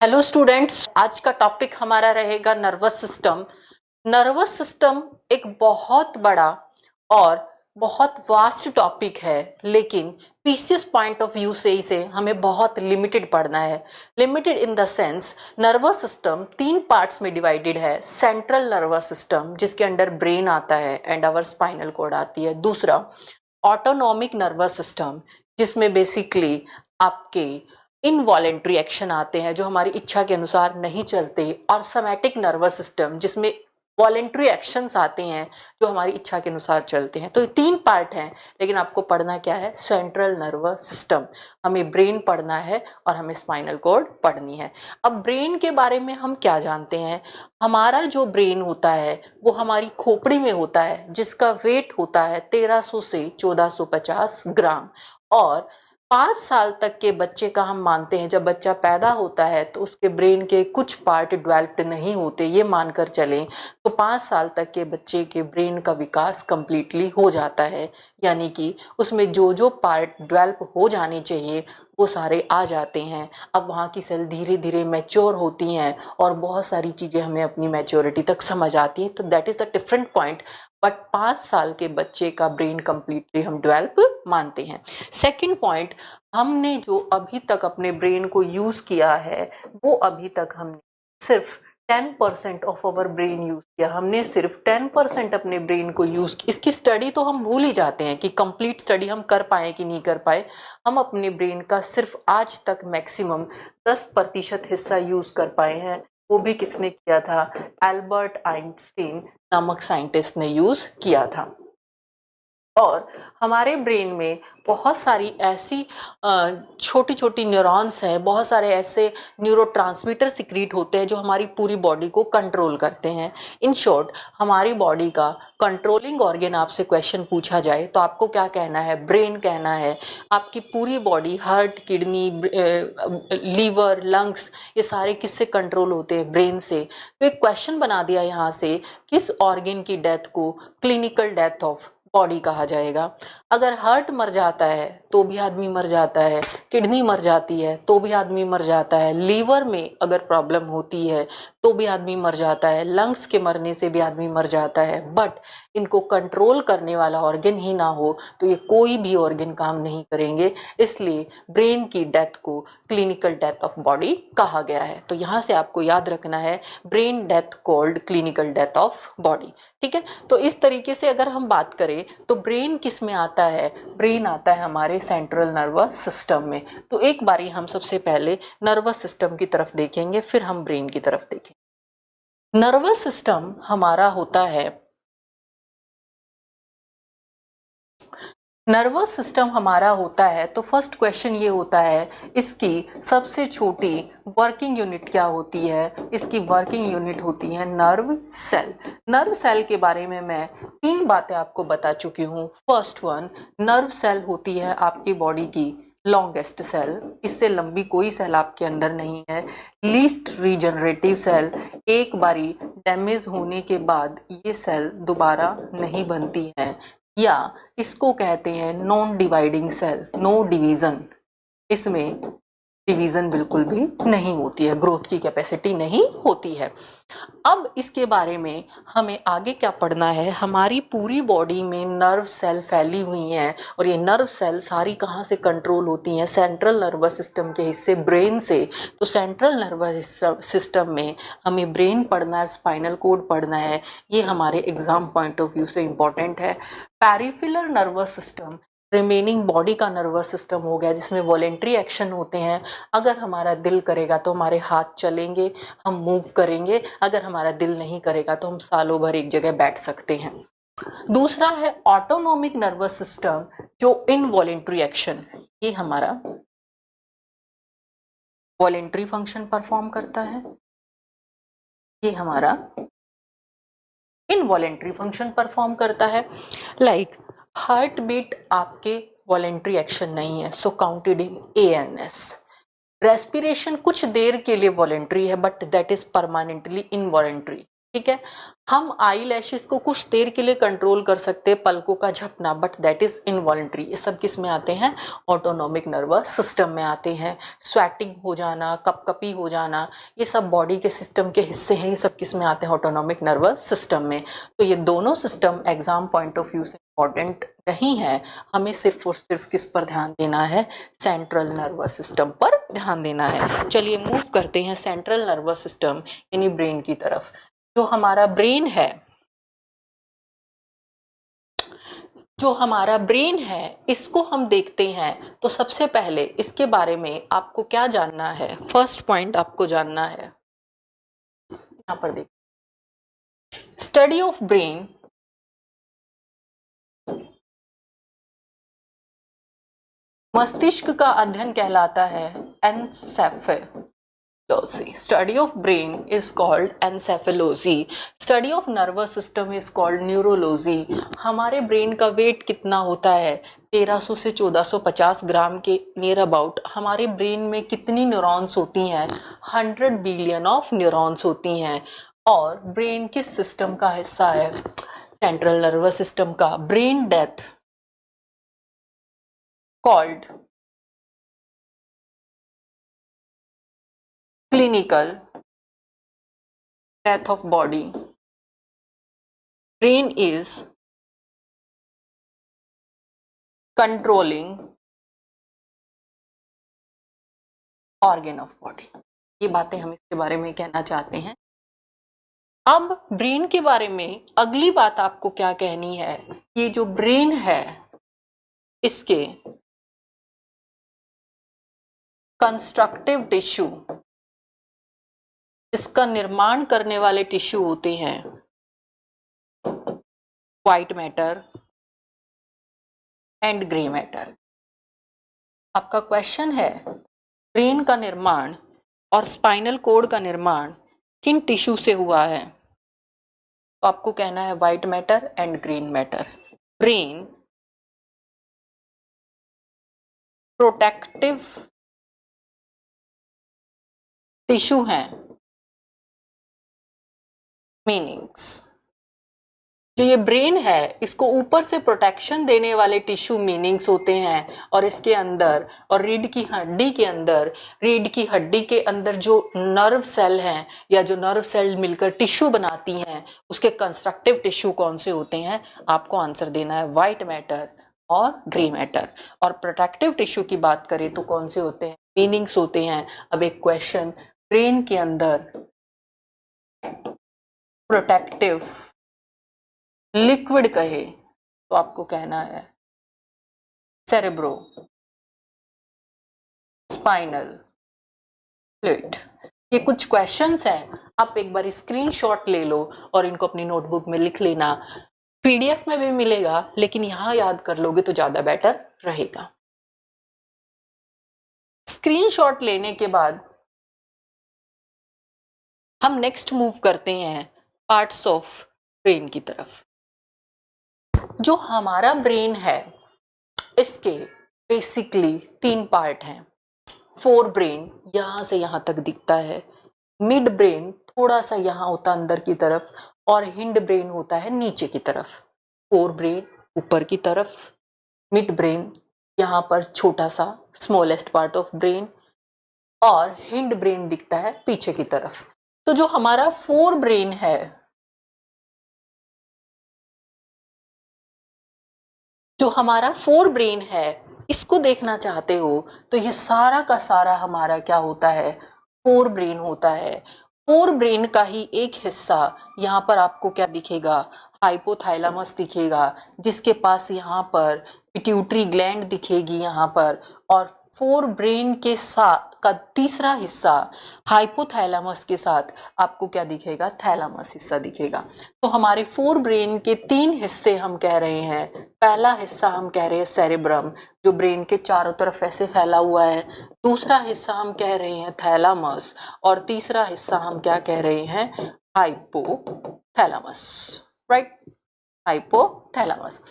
Hello students, आज का topic हमारा रहेगा नर्वस सिस्टम। नर्वस सिस्टम एक बहुत बड़ा और बहुत वास्ट टॉपिक है, लेकिन पीसीएस पॉइंट ऑफ व्यू से इसे हमें बहुत लिमिटेड पढ़ना है। Limited in the sense nervous system 3 parts में डिवाइडेड है। सेंट्रल नर्वस सिस्टम जिसके अंडर ब्रेन आता है एंड आवर स्पाइनल कॉर्ड आती है। दूसरा ऑटोनॉमिक नर्वस सिस्टम जिसमें बेसिकली आपके इनवॉलेंट्री एक्शन आते हैं जो हमारी इच्छा के अनुसार नहीं चलते, और सोमैटिक नर्वस सिस्टम जिसमें वॉलेंट्री एक्शंस आते हैं जो हमारी इच्छा के अनुसार चलते हैं। तो ये 3 पार्ट हैं, लेकिन आपको पढ़ना क्या है? Central nervous system. हमें ब्रेन पढ़ना है और हमें स्पाइनल कॉर्ड पढ़नी है। अब ब्रेन के बारे में हम क्या जानते हैं? हमारा जो ब्रेन होता है वो हमारी खोपड़ी में होता है, जिसका वेट होता है 1300 से 1450 ग्राम। और 5 साल तक के बच्चे का हम मानते हैं, जब बच्चा पैदा होता है तो उसके ब्रेन के कुछ पार्ट डेवलप्ड नहीं होते, ये मानकर चलें तो 5 साल तक के बच्चे के ब्रेन का विकास कंप्लीटली हो जाता है। यानी कि उसमें जो जो पार्ट डेवलप हो जाने चाहिए वो सारे आ जाते हैं। अब वहाँ की सेल धीरे धीरे मैच्योर होती हैं और बहुत सारी चीज़ें हमें अपनी मैच्योरिटी तक समझ आती हैं। तो that is the different point. But 5 साल के बच्चे का ब्रेन कंप्लीटली हम डेवलप मानते हैं। सेकंड पॉइंट, हमने जो अभी तक अपने ब्रेन को यूज़ किया है वो अभी तक हमने सिर्फ 10% ऑफ अवर ब्रेन यूज किया। हमने सिर्फ 10% अपने ब्रेन को यूज किया। इसकी स्टडी तो हम भूल ही जाते हैं कि कंप्लीट स्टडी हम कर पाए कि नहीं कर पाए। हम अपने ब्रेन का सिर्फ आज तक मैक्सिमम 10% हिस्सा यूज कर पाए हैं। वो भी किसने किया था? एल्बर्ट आइंस्टीन नामक साइंटिस्ट ने यूज किया था। और हमारे ब्रेन में बहुत सारी ऐसी छोटी छोटी न्यूरॉन्स हैं, बहुत सारे ऐसे न्यूरोट्रांसमीटर सिक्रीट होते हैं जो हमारी पूरी बॉडी को कंट्रोल करते हैं। इन शॉर्ट, हमारी बॉडी का कंट्रोलिंग ऑर्गन आपसे क्वेश्चन पूछा जाए तो आपको क्या कहना है? ब्रेन कहना है। आपकी पूरी body, heart, kidney, liver, lungs, ये सारे किससे कंट्रोल होते हैं? ब्रेन से। तो एक क्वेश्चन बना दिया यहाँ से, किस ऑर्गन की डेथ को क्लिनिकल डेथ ऑफ बॉडी कहा जाएगा? अगर हार्ट मर जाता है तो भी आदमी मर जाता है, किडनी मर जाती है तो भी आदमी मर जाता है, लीवर में अगर प्रॉब्लम होती है तो भी आदमी मर जाता है, लंग्स के मरने से भी आदमी मर जाता है। बट इनको कंट्रोल करने वाला ऑर्गन ही ना हो तो ये कोई भी ऑर्गन काम नहीं करेंगे। इसलिए ब्रेन की डेथ को क्लिनिकल डेथ ऑफ बॉडी कहा गया है। तो यहाँ से आपको याद रखना है, brain death called clinical death of body. ठीक है, तो इस तरीके से अगर हम बात करें तो ब्रेन किस में आता है? ब्रेन आता है हमारे सेंट्रल नर्वस सिस्टम में। तो एक बारी हम सबसे पहले नर्वस सिस्टम की तरफ देखेंगे, फिर हम ब्रेन की तरफ देखेंगे। नर्वस सिस्टम हमारा होता है, नर्वस सिस्टम हमारा होता है तो फर्स्ट क्वेश्चन ये होता है, इसकी सबसे छोटी वर्किंग यूनिट क्या होती है? इसकी वर्किंग यूनिट होती है नर्व सेल। नर्व सेल के बारे में मैं 3 बातें आपको बता चुकी हूँ। फर्स्ट वन, नर्व सेल होती है आपकी बॉडी की लॉन्गेस्ट सेल। इससे लंबी कोई सेल आपके अंदर नहीं है। लीस्ट रीजनरेटिव सेल, एक बारी डैमेज होने के बाद ये सेल दोबारा नहीं बनती है, या इसको कहते हैं non dividing cell, no division. इसमें डिवीजन बिल्कुल भी नहीं होती है, ग्रोथ की कैपेसिटी नहीं होती है। अब इसके बारे में हमें आगे क्या पढ़ना है? हमारी पूरी बॉडी में नर्व सेल फैली हुई हैं और ये नर्व सेल सारी कहाँ से कंट्रोल होती हैं? सेंट्रल नर्वस सिस्टम के हिस्से ब्रेन से। तो सेंट्रल नर्वस सिस्टम में हमें ब्रेन पढ़ना है, स्पाइनल कॉर्ड पढ़ना है। ये हमारे एग्जाम पॉइंट ऑफ व्यू से इम्पोर्टेंट है। Peripheral nervous system remaining body का नर्वस सिस्टम हो गया, जिसमें वॉलेंट्री एक्शन होते हैं। अगर हमारा दिल करेगा तो हमारे हाथ चलेंगे, हम मूव करेंगे। अगर हमारा दिल नहीं करेगा तो हम सालों भर एक जगह बैठ सकते हैं। दूसरा है ऑटोनॉमिक नर्वस सिस्टम, जो इनवॉलेंट्री एक्शन, ये हमारा वॉलेंट्री फंक्शन परफॉर्म करता है। ये हमारा इनवॉलेंट्री फंक्शन परफॉर्म करता है। लाइक हार्ट बीट आपके वॉलेंट्री एक्शन नहीं है, सो काउंटेड इन ANS। रेस्पिरेशन कुछ देर के लिए वॉलेंट्री है but that is permanently involuntary. ठीक है। हम आई लैशेस को कुछ देर के लिए कंट्रोल कर सकते हैं, पलकों का झपना, बट दैट इज इनवॉलंटरी। ये सब किस में आते हैं? ऑटोनॉमिक नर्वस सिस्टम में आते हैं। स्वेटिंग हो जाना, कपकपी हो जाना, ये सब बॉडी के सिस्टम के हिस्से हैं। ये सब किस में आते हैं? ऑटोनॉमिक नर्वस सिस्टम में। तो ये दोनों system exam point of view से इंपॉर्टेंट नहीं है। हमें सिर्फ और सिर्फ किस पर ध्यान देना है? सेंट्रल नर्वस सिस्टम पर ध्यान देना है। चलिए मूव करते हैं सेंट्रल नर्वस सिस्टम यानी ब्रेन की तरफ। जो हमारा ब्रेन है, इसको हम देखते हैं तो सबसे पहले इसके बारे में आपको क्या जानना है? फर्स्ट पॉइंट आपको जानना है, यहां पर देखिए, स्टडी ऑफ ब्रेन मस्तिष्क का अध्ययन कहलाता है encephalology. Study of brain is called encephalology. Study of nervous system is called neurology. हमारे ब्रेन का वेट कितना होता है? 1300 से 1450 ग्राम के नियर अबाउट। हमारे ब्रेन में कितनी न्यूरॉन्स होती हैं? 100 बिलियन ऑफ न्यूरॉन्स होती हैं। और ब्रेन किस सिस्टम का हिस्सा है? सेंट्रल नर्वस सिस्टम का। Brain death called clinical death of body. Brain is controlling organ of body. ये बातें हम इसके बारे में कहना चाहते हैं। अब ब्रेन के बारे में अगली बात आपको क्या कहनी है? ये जो ब्रेन है इसके कंस्ट्रक्टिव टिश्यू, इसका निर्माण करने वाले टिश्यू होते हैं white matter and grey matter. आपका क्वेश्चन है ब्रेन का निर्माण और स्पाइनल कोड का निर्माण किन टिश्यू से हुआ है? तो आपको कहना है white matter and green matter. Brain protective tissue हैं। मीनिंग्स, जो ये ब्रेन है इसको ऊपर से प्रोटेक्शन देने वाले टिश्यू मीनिंग्स होते हैं, और इसके अंदर और रीढ़ की हड्डी के अंदर जो नर्व सेल हैं या जो नर्व सेल मिलकर टिश्यू बनाती हैं, उसके कंस्ट्रक्टिव टिश्यू कौन से होते हैं? आपको आंसर देना है व्हाइट मैटर और ग्रे मैटर। और प्रोटेक्टिव टिश्यू की बात करें तो कौन से होते हैं? मीनिंग्स होते हैं। अब एक क्वेश्चन, ब्रेन के अंदर प्रोटेक्टिव लिक्विड कहे तो आपको कहना है सेरेब्रो स्पाइनल फ्लूइड। ये कुछ क्वेश्चंस हैं, आप एक बार स्क्रीनशॉट ले लो और इनको अपनी नोटबुक में लिख लेना। पीडीएफ में भी मिलेगा, लेकिन यहां याद कर लोगे तो ज्यादा बेटर रहेगा। स्क्रीनशॉट लेने के बाद हम नेक्स्ट मूव करते हैं पार्ट्स ऑफ ब्रेन की तरफ। जो हमारा ब्रेन है इसके बेसिकली 3 पार्ट हैं। फोर ब्रेन यहां से यहां तक दिखता है, मिड ब्रेन थोड़ा सा यहां होता है अंदर की तरफ, और हिंड ब्रेन होता है नीचे की तरफ। फोर ब्रेन ऊपर की तरफ, मिड ब्रेन यहाँ पर छोटा सा स्मॉलेस्ट पार्ट ऑफ ब्रेन, और हिंड ब्रेन दिखता है पीछे की तरफ। तो जो हमारा फोर ब्रेन है, इसको देखना चाहते हो तो ये सारा का सारा हमारा क्या होता है? फोर ब्रेन होता है। फोर ब्रेन का ही एक हिस्सा यहाँ पर आपको क्या दिखेगा? हाइपोथैलेमस दिखेगा, जिसके पास यहाँ पर पिट्यूटरी ग्लैंड दिखेगी यहाँ पर, और फोर ब्रेन के साथ का तीसरा हिस्सा हाइपोथैलेमस के साथ आपको क्या दिखेगा? थैलेमस हिस्सा दिखेगा। तो हमारे फोर ब्रेन के 3 हिस्से हम कह रहे हैं। पहला हिस्सा हम कह रहे हैं सेरेब्रम, जो ब्रेन के चारों तरफ ऐसे फैला हुआ है। दूसरा हिस्सा हम कह रहे हैं थैलेमस, और तीसरा हिस्सा हम क्या कह रहे हैं? Hypothalamus, right, hypothalamus.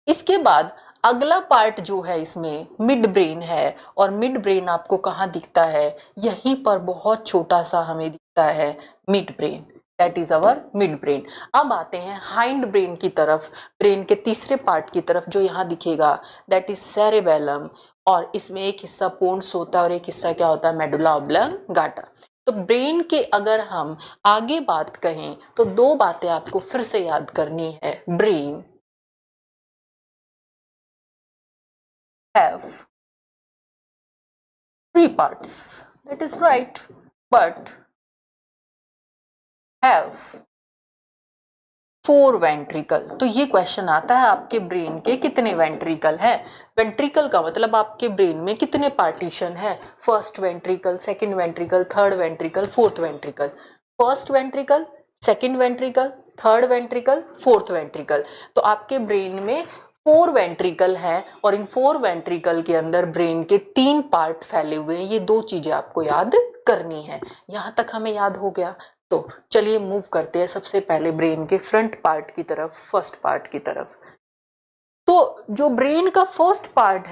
इसके बाद अगला पार्ट जो है इसमें मिड ब्रेन है, और मिड ब्रेन आपको कहाँ दिखता है? यहीं पर बहुत छोटा सा हमें दिखता है mid brain. That is our mid brain. अब आते हैं हाइंड ब्रेन की तरफ, ब्रेन के तीसरे पार्ट की तरफ जो यहाँ दिखेगा, दैट इज सेरेबेलम। और इसमें एक हिस्सा पोन्स होता है और एक हिस्सा क्या होता है, मेडुला ऑब्लंगाटा। तो ब्रेन के अगर हम आगे बात कहें तो दो बातें आपको फिर से याद करनी है। Brain have three parts, that is right, but have four ventricle. तो ये क्वेश्चन आता है आपके ब्रेन के कितने वेंट्रिकल है। वेंट्रिकल का मतलब आपके ब्रेन में कितने पार्टीशन है, first ventricle, second ventricle, third ventricle, fourth ventricle. First ventricle, second ventricle, third ventricle, fourth ventricle. तो आपके ब्रेन में फोर वेंट्रिकल हैं और इन फोर वेंट्रिकल के अंदर ब्रेन के तीन पार्ट फैले हुए हैं। ये दो चीजें आपको याद करनी है। यहां तक हमें याद हो गया। तो चलिए मूव करते हैं सबसे पहले ब्रेन के फ्रंट पार्ट की तरफ, फर्स्ट पार्ट की तरफ। तो जो ब्रेन का फर्स्ट पार्ट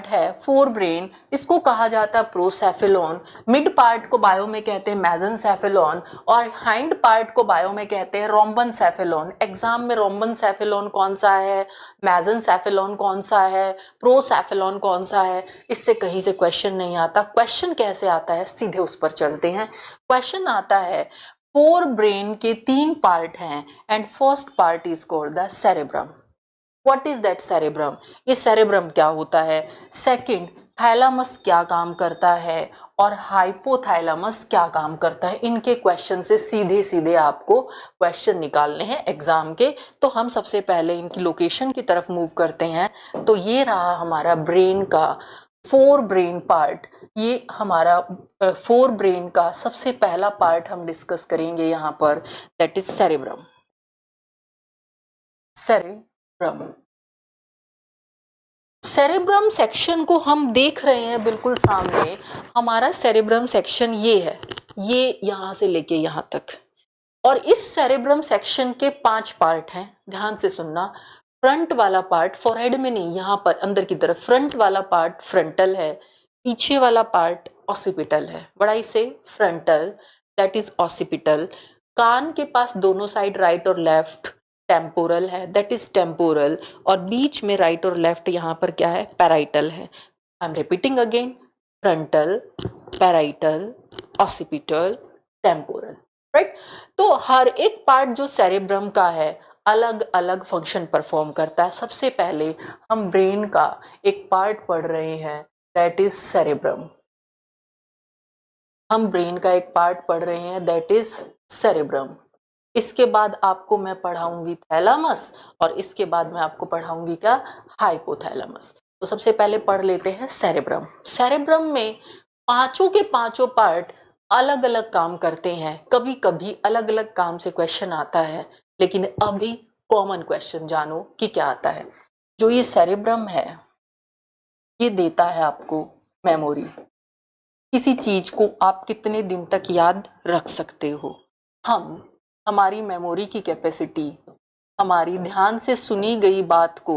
है, फोर ब्रेन, इसको कहा जाता है प्रोसेफेलॉन। मिड पार्ट को बायो में कहते हैं मेसेंसेफेलॉन और हाइंड पार्ट को बायो में कहते हैं रोम्बनसेफेलॉन। एग्जाम में रोम्बनसेफेलॉन कौन सा है, मेसेंसेफेलॉन कौन सा है, प्रोसेफेलॉन कौन सा है, इससे कहीं से क्वेश्चन नहीं आता। क्वेश्चन कैसे आता है, सीधे उस पर चलते हैं। क्वेश्चन आता है, फोर ब्रेन के तीन पार्ट हैं and first part is called the cerebrum. What is that cerebrum? ये सेरेब्रम क्या होता है? सेकंड, थैलामस क्या काम करता है और हाइपोथैलामस क्या काम करता है? इनके क्वेश्चन से सीधे सीधे आपको क्वेश्चन निकालने हैं एग्जाम के। तो हम सबसे पहले इनकी लोकेशन की तरफ मूव करते हैं। तो ये रहा हमारा ब्रेन का फोर ब्रेन पार्ट। ये हमारा फोर ब्रेन का सबसे पहला पार्ट हम डिस्कस करेंगे यहाँ पर, that is cerebrum. Cerebrum section को हम देख रहे हैं बिल्कुल सामने। हमारा सेरेब्रम सेक्शन ये है, ये यहां से लेके यहां तक। और इस सेरेब्रम सेक्शन के 5 पार्ट हैं, ध्यान से सुनना। फ्रंट वाला पार्ट, फोरहेड में नहीं, यहां पर अंदर की तरफ, फ्रंट वाला पार्ट फ्रंटल है, पीछे वाला पार्ट ऑसिपिटल है। बड़ाई से फ्रंटल, दैट इज ऑसिपिटल। कान के पास दोनों साइड राइट और लेफ्ट टेम्पोरल है, दैट इज टेम्पोरल। और बीच में राइट और लेफ्ट यहाँ पर क्या है, पैराइटल है। I am repeating again, frontal, parietal, occipital, temporal, right. तो हर एक पार्ट जो सेरेब्रम का है अलग अलग फंक्शन परफॉर्म करता है। सबसे पहले हम ब्रेन का एक पार्ट पढ़ रहे हैं, दैट इज सेरेब्रम। हम ब्रेन का एक पार्ट पढ़ रहे हैं, दैट इज सेरेब्रम। इसके बाद आपको मैं पढ़ाऊंगी थैलामस और इसके बाद मैं आपको पढ़ाऊंगी क्या, हाइपोथैलामस। तो सबसे पहले पढ़ लेते हैं सेरेब्रम। सेरेब्रम में पांचों के पांचों पार्ट अलग अलग काम करते हैं। कभी कभी अलग अलग काम से क्वेश्चन आता है, लेकिन अभी कॉमन क्वेश्चन जानो कि क्या आता है। जो ये सेरेब्रम है ये देता है आपको मेमोरी। किसी चीज को आप कितने दिन तक याद रख सकते हो। हमारी मेमोरी की कैपेसिटी, हमारी ध्यान से सुनी गई बात को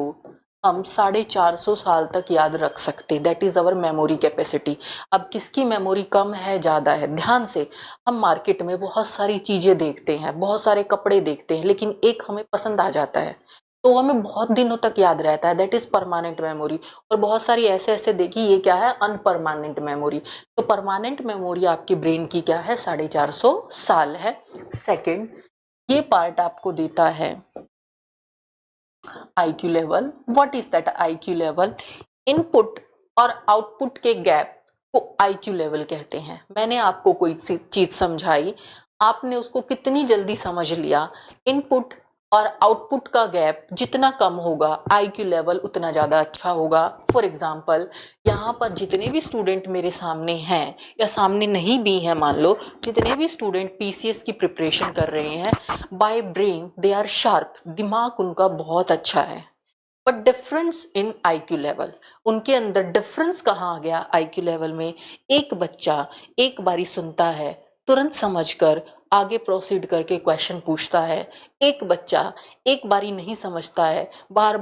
हम 450 साल तक याद रख सकते, that is our memory capacity. अब किसकी मेमोरी कम है, ज्यादा है? ध्यान से, हम मार्केट में बहुत सारी चीजें देखते हैं, बहुत सारे कपड़े देखते हैं, लेकिन एक हमें पसंद आ जाता है तो हमें बहुत दिनों तक याद रहता है, दैट इज परमानेंट मेमोरी। और बहुत सारी ऐसे देखी, ये क्या है, अनपरमानेंट मेमोरी। तो परमानेंट मेमोरी आपकी ब्रेन की क्या है, 450 साल है। सेकेंड, ये पार्ट आपको देता है IQ level. What is that IQ level? Input और आउटपुट के गैप को IQ लेवल कहते हैं। मैंने आपको कोई चीज समझाई, आपने उसको कितनी जल्दी समझ लिया। इनपुट और आउटपुट का गैप जितना कम होगा IQ लेवल उतना ज़्यादा अच्छा होगा। फॉर एग्जाम्पल, यहाँ पर जितने भी स्टूडेंट मेरे सामने हैं या सामने नहीं भी हैं, मान लो जितने भी स्टूडेंट PCS की प्रिपरेशन कर रहे हैं, by brain they are sharp, दिमाग उनका बहुत अच्छा है, but difference in IQ level, उनके अंदर डिफरेंस कहाँ आ गया IQ लेवल में? एक बच्चा एक बारी सुनता है, तुरंत समझकर आगे प्रोसीड करके क्वेश्चन पूछता है। एक बच्चा एक बारी नहीं समझता है, बार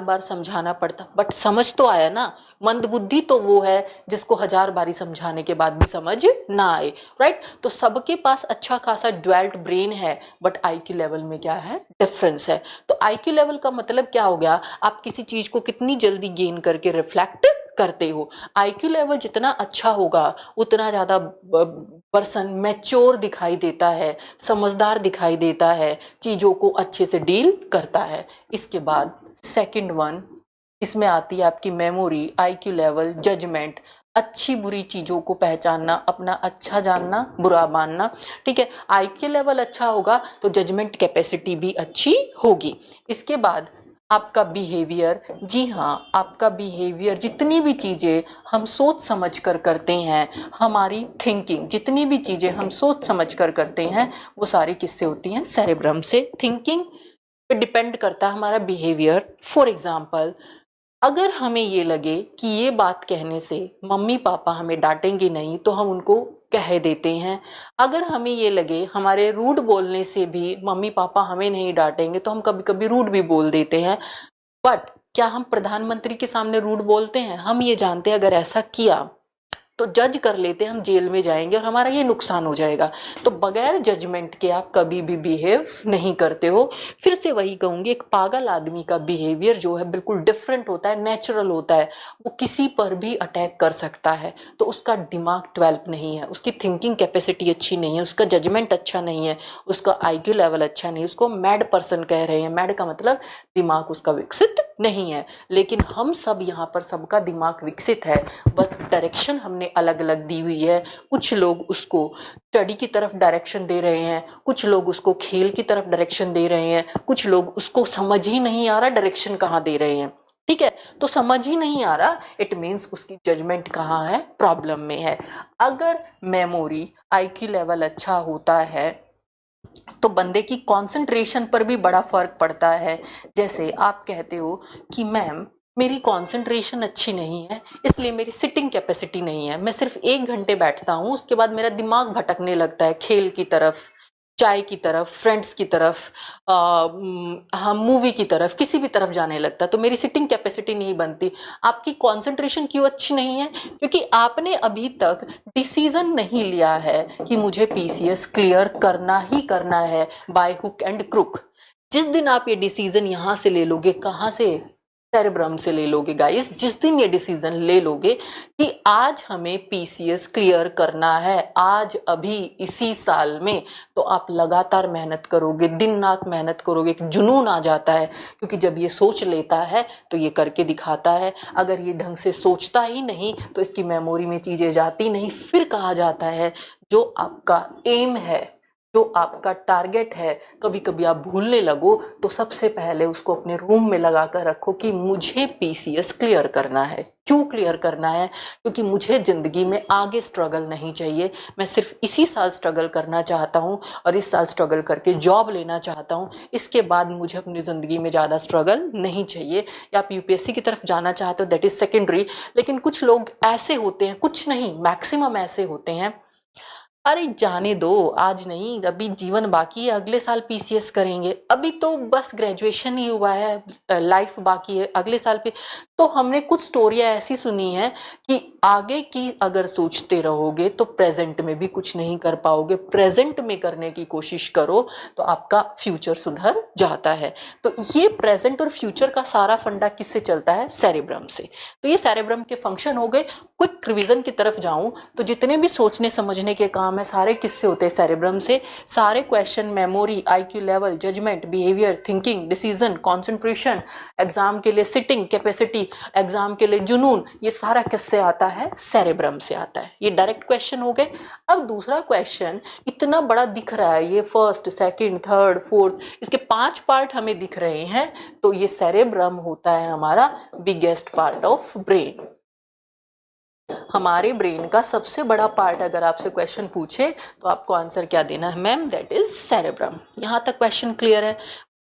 बार समझाना पड़ता, बट समझ तो आया ना। मंदबुद्धि तो वो है जिसको 1000 बारी समझाने के बाद भी समझ ना आए, राइट। तो सबके पास अच्छा खासा डेवलप्ड ब्रेन है, बट आईक्यू लेवल में क्या है, डिफरेंस है। तो आईक्यू लेवल का मतलब क्या हो गया, आप किसी चीज को कितनी जल्दी गेन करके रिफ्लेक्ट करते हो। आईक्यू लेवल जितना अच्छा होगा उतना ज्यादा पर्सन मैच्योर दिखाई देता है, समझदार दिखाई देता है, चीजों को अच्छे से डील करता है। इसके बाद सेकंड वन, इसमें आती है आपकी मेमोरी, आईक्यू लेवल, जजमेंट, अच्छी बुरी चीजों को पहचानना, अपना अच्छा जानना, बुरा मानना, ठीक है। आईक्यू लेवल अच्छा होगा तो जजमेंट कैपेसिटी भी अच्छी होगी। इसके बाद आपका बिहेवियर, जी हाँ, आपका बिहेवियर, जितनी भी चीजें हम सोच समझ कर करते हैं, हमारी थिंकिंग, जितनी भी चीजें हम सोच समझ कर करते हैं वो सारी किससे होती हैं, सेरेब्रम से। थिंकिंग पे डिपेंड करता है हमारा बिहेवियर। फॉर एग्जाम्पल, अगर हमें ये लगे कि ये बात कहने से मम्मी पापा हमें डांटेंगे नहीं तो हम उनको कह देते हैं। अगर हमें ये लगे हमारे रूड बोलने से भी मम्मी पापा हमें नहीं डांटेंगे तो हम कभी कभी रूड भी बोल देते हैं। बट क्या हम प्रधानमंत्री के सामने रूड बोलते हैं? हम ये जानते हैं अगर ऐसा किया तो जज कर लेते हैं हम जेल में जाएंगे और हमारा ये नुकसान हो जाएगा। तो बगैर जजमेंट के आप कभी भी बिहेव नहीं करते हो। फिर से वही कहूंगी, एक पागल आदमी का बिहेवियर जो है बिल्कुल डिफरेंट होता है, नेचुरल होता है, वो किसी पर भी अटैक कर सकता है। तो उसका दिमाग डेवलप नहीं है, उसकी थिंकिंग कैपेसिटी अच्छी नहीं है, उसका जजमेंट अच्छा नहीं है, उसका आईक्यू लेवल अच्छा नहीं है, उसको मैड पर्सन कह रहे हैं। मैड का मतलब दिमाग उसका विकसित नहीं है। लेकिन हम सब यहाँ पर सबका दिमाग विकसित है, बट डायरेक्शन हमने अलग अलग दी हुई है। कुछ लोग उसको स्टडी की तरफ डायरेक्शन दे रहे हैं, कुछ लोग उसको खेल की तरफ डायरेक्शन दे रहे हैं, कुछ लोग उसको समझ ही नहीं आ रहा डायरेक्शन कहाँ दे रहे हैं, ठीक है। तो समझ ही नहीं आ रहा, इट मीन्स उसकी जजमेंट कहाँ है, प्रॉब्लम में है। अगर मेमोरी, आईक्यू लेवल अच्छा होता है तो बंदे की कंसंट्रेशन पर भी बड़ा फर्क पड़ता है। जैसे आप कहते हो कि मैम मेरी कंसंट्रेशन अच्छी नहीं है, इसलिए मेरी सिटिंग कैपेसिटी नहीं है, मैं सिर्फ 1 घंटे बैठता हूँ, उसके बाद मेरा दिमाग भटकने लगता है खेल की तरफ, चाय की तरफ, फ्रेंड्स की तरफ, हम मूवी की तरफ, किसी भी तरफ जाने लगता है, तो मेरी सिटिंग कैपेसिटी नहीं बनती। आपकी कंसंट्रेशन क्यों अच्छी नहीं है? क्योंकि आपने अभी तक डिसीजन नहीं लिया है कि मुझे पीसीएस क्लियर करना ही करना है, बाय हुक एंड क्रुक। जिस दिन आप ये डिसीजन यहां से ले लोगे, कहां से, सेरेब्रम से ले लोगे गाइस, जिस दिन ये डिसीजन ले लोगे कि आज हमें पीसीएस क्लियर करना है, आज अभी इसी साल में, तो आप लगातार मेहनत करोगे, दिन रात मेहनत करोगे, एक जुनून आ जाता है। क्योंकि जब ये सोच लेता है तो ये करके दिखाता है। अगर ये ढंग से सोचता ही नहीं तो इसकी मेमोरी में चीजें जाती नहीं। फिर कहा जाता है जो आपका एम है, जो आपका टारगेट है, कभी कभी आप भूलने लगो तो सबसे पहले उसको अपने रूम में लगा कर रखो कि मुझे पीसीएस क्लियर करना है। क्यों क्लियर करना है? क्योंकि मुझे जिंदगी में आगे स्ट्रगल नहीं चाहिए। मैं सिर्फ इसी साल स्ट्रगल करना चाहता हूँ और इस साल स्ट्रगल करके जॉब लेना चाहता हूँ। इसके बाद मुझे अपनी जिंदगी में ज्यादा स्ट्रगल नहीं चाहिए। या आप यूपीएससी की तरफ जाना चाहते हो, दैट इज सेकेंडरी। लेकिन कुछ लोग ऐसे होते हैं, कुछ नहीं मैक्सिमम ऐसे होते हैं, अरे जाने दो, आज नहीं, अभी जीवन बाकी है, अगले साल पीसीएस करेंगे, अभी तो बस ग्रेजुएशन ही हुआ है, लाइफ बाकी है, अगले साल पे। तो हमने कुछ स्टोरियां ऐसी सुनी है कि आगे की अगर सोचते रहोगे तो प्रेजेंट में भी कुछ नहीं कर पाओगे। प्रेजेंट में करने की कोशिश करो तो आपका फ्यूचर सुधर जाता है। तो ये प्रेजेंट और फ्यूचर का सारा फंडा किससे चलता है? सेरेब्रम से। तो ये सेरेब्रम के फंक्शन हो गए। क्विक रिवीजन की तरफ जाऊं तो जितने भी सोचने समझने के काम है सारे किससे होते हैं? सेरेब्रम से। सारे question, memory, IQ level, judgement, behaviour, thinking, decision, concentration, exam के लिए सिटिंग कैपेसिटी, एग्जाम के लिए जुनून, ये सारा किससे आता है? सेरेब्रम से आता है। ये डायरेक्ट क्वेश्चन हो गए। अब दूसरा क्वेश्चन इतना बड़ा दिख रहा है, ये फर्स्ट, सेकंड, थर्ड, फोर्थ, इसके 5 पार्ट हमें दिख रहे हैं। तो ये सेरेब्रम होता है हमारा बिगेस्ट पार्ट ऑफ ब्रेन। हमारे ब्रेन का सबसे बड़ा पार्ट अगर आपसे क्वेश्चन पूछे तो आपको आंसर क्या देना है? Ma'am that is cerebrum. यहां तक क्वेश्चन क्लियर है?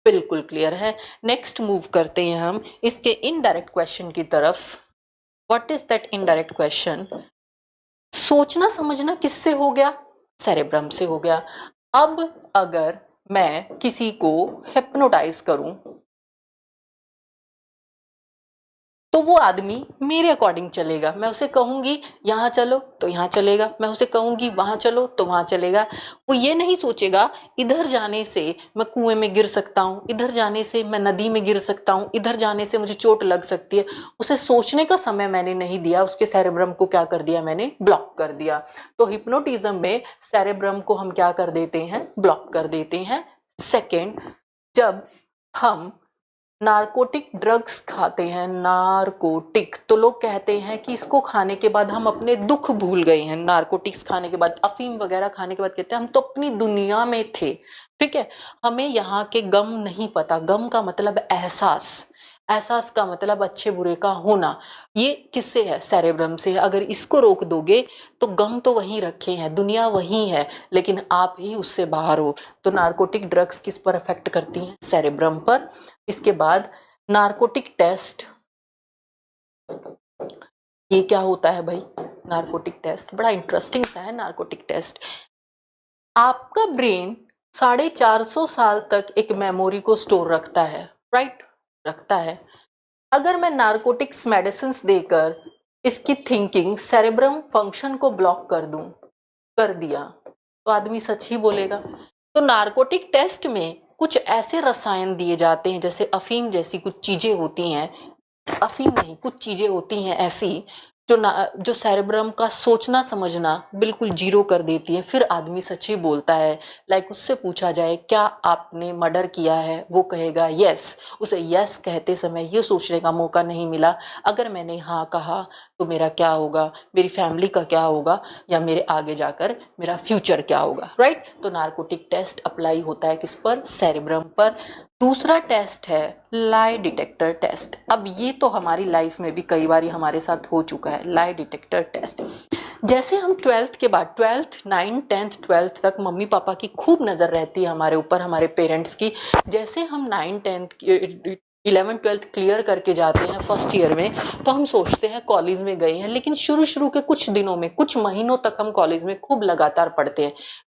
बिल्कुल क्लियर है। नेक्स्ट मूव करते हैं हम इसके इनडायरेक्ट क्वेश्चन की तरफ। What is that indirect question? सोचना समझना किससे हो गया? सेरेब्रम से हो गया। अब अगर मैं किसी को हिप्नोटाइज करूं तो वो आदमी मेरे अकॉर्डिंग चलेगा। मैं उसे कहूंगी यहाँ चलो तो यहाँ चलेगा, मैं उसे कहूंगी वहां चलो तो वहां चलेगा। वो ये नहीं सोचेगा इधर जाने से मैं कुएं में गिर सकता हूँ, इधर जाने से मैं नदी में गिर सकता हूँ, इधर जाने से मुझे चोट लग सकती है। उसे सोचने का समय मैंने नहीं दिया, उसके सेरेब्रम को क्या कर दिया मैंने, ब्लॉक कर दिया। तो हिप्नोटिज्म में सेरेब्रम को हम क्या कर देते हैं, ब्लॉक कर देते हैं। सेकेंड, जब हम नारकोटिक ड्रग्स खाते हैं, नारकोटिक, तो लोग कहते हैं कि इसको खाने के बाद हम अपने दुख भूल गए हैं। नारकोटिक्स खाने के बाद, अफीम वगैरह खाने के बाद कहते हैं हम तो अपनी दुनिया में थे। ठीक है, हमें यहाँ के गम नहीं पता। गम का मतलब एहसास, एहसास का मतलब अच्छे बुरे का होना। ये किससे है, सेरेब्रम से। अगर इसको रोक दोगे तो गम तो वहीं रखे हैं, दुनिया वहीं है, लेकिन आप ही उससे बाहर हो। तो नारकोटिक ड्रग्स किस पर अफेक्ट करती हैं, सेरेब्रम पर। इसके बाद नारकोटिक टेस्ट, ये क्या होता है भाई, नारकोटिक टेस्ट बड़ा इंटरेस्टिंग सा है। नारकोटिक टेस्ट, आपका ब्रेन 450 साल तक एक मेमोरी को स्टोर रखता है, राइट, रखता है। अगर मैं नारकोटिक्स मेडिसिन देकर इसकी थिंकिंग, सेरेब्रम फंक्शन को ब्लॉक कर दिया, तो आदमी सच ही बोलेगा। तो नारकोटिक टेस्ट में कुछ ऐसे रसायन दिए जाते हैं, जैसे अफीम जैसी कुछ चीजें होती हैं, अफीम नहीं, कुछ चीजें होती हैं ऐसी जो सेरेब्रम का सोचना समझना बिल्कुल जीरो कर देती है। फिर आदमी सच ही बोलता है। लाइक उससे पूछा जाए क्या आपने मर्डर किया है, वो कहेगा यस। उसे यस कहते समय ये सोचने का मौका नहीं मिला अगर मैंने हाँ कहा तो मेरा क्या होगा, मेरी फैमिली का क्या होगा, या मेरे आगे जाकर मेरा फ्यूचर क्या होगा, राइट। तो नारकोटिक टेस्ट अप्लाई होता है किस पर, सेरेब्रम पर। दूसरा टेस्ट है लाई डिटेक्टर टेस्ट। अब ये तो हमारी लाइफ में भी कई बार हमारे साथ हो चुका है, लाई डिटेक्टर टेस्ट। जैसे हम 12th के बाद, 12th 9 10th 12th तक मम्मी पापा की खूब नजर रहती है हमारे ऊपर, हमारे पेरेंट्स की। जैसे हम 9 10th 11 12th क्लियर करके जाते हैं फर्स्ट ईयर में, तो हम सोचते हैं कॉलेज में गए हैं। लेकिन शुरू के कुछ दिनों में, कुछ महीनों तक हम कॉलेज में खूब लगातार पढ़ते हैं।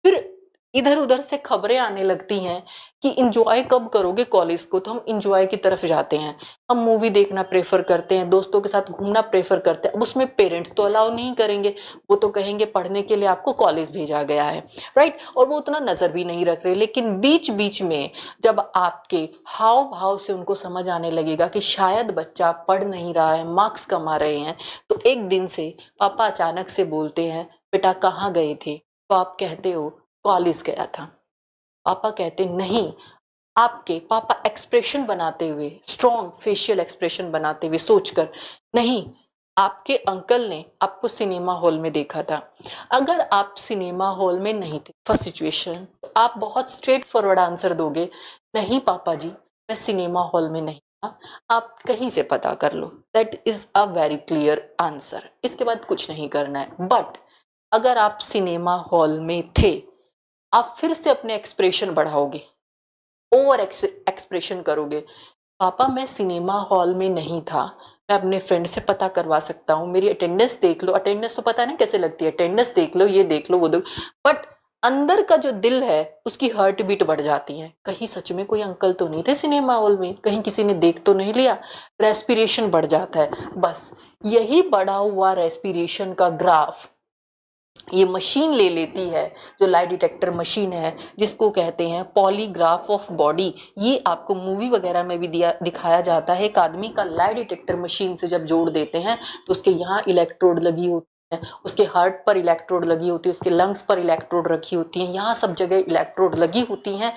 फिर इधर उधर से खबरें आने लगती हैं कि इंजॉय कब करोगे कॉलेज को, तो हम इंजॉय की तरफ जाते हैं। हम मूवी देखना प्रेफर करते हैं, दोस्तों के साथ घूमना प्रेफर करते हैं। अब उसमें पेरेंट्स तो अलाउ नहीं करेंगे, वो तो कहेंगे पढ़ने के लिए आपको कॉलेज भेजा गया है, राइट। और वो उतना नजर भी नहीं रख रहे। लेकिन बीच बीच में जब आपके हाव भाव से उनको समझ आने लगेगा कि शायद बच्चा पढ़ नहीं रहा है, मार्क्स कमा रहे हैं, तो एक दिन से पापा अचानक से बोलते हैं बेटा कहाँ गए थे, तो आप कहते हो कॉलेज गया था। पापा कहते नहीं, आपके पापा एक्सप्रेशन बनाते हुए, स्ट्रॉन्ग फेशियल एक्सप्रेशन बनाते हुए, सोचकर, नहीं, आपके अंकल ने आपको सिनेमा हॉल में देखा था। अगर आप सिनेमा हॉल में नहीं थे, फर्स्ट सिचुएशन, आप बहुत स्ट्रेट फॉरवर्ड आंसर दोगे, नहीं पापा जी मैं सिनेमा हॉल में नहीं था, आप कहीं से पता कर लो। That is a very clear answer, इसके बाद कुछ नहीं करना है। बट अगर आप सिनेमा हॉल में थे, आप फिर से अपने एक्सप्रेशन बढ़ाओगे, ओवर एक्सप्रेशन करोगे। पापा मैं सिनेमा हॉल में नहीं था, मैं अपने फ्रेंड से पता करवा सकता हूँ, मेरी अटेंडेंस देख लो। अटेंडेंस तो पता नहीं कैसे लगती है, अटेंडेंस देख लो, ये देख लो, वो देख। बट अंदर का जो दिल है उसकी हार्ट बीट बढ़ जाती है, कहीं सच में कोई अंकल तो नहीं थे सिनेमा हॉल में, कहीं किसी ने देख तो नहीं लिया। रेस्पिरेशन बढ़ जाता है। बस यही बढ़ा हुआ रेस्पिरेशन का ग्राफ ये मशीन ले लेती है, जो लाई डिटेक्टर मशीन है, जिसको कहते हैं पॉलीग्राफ ऑफ बॉडी। ये आपको मूवी वगैरह में भी दिखाया जाता है। एक आदमी का लाई डिटेक्टर मशीन से जब जोड़ देते हैं तो उसके यहाँ इलेक्ट्रोड लगी होती है, उसके हार्ट पर इलेक्ट्रोड लगी होती है, उसके लंग्स पर इलेक्ट्रोड रखी होती है, यहाँ सब जगह इलेक्ट्रोड लगी होती हैं।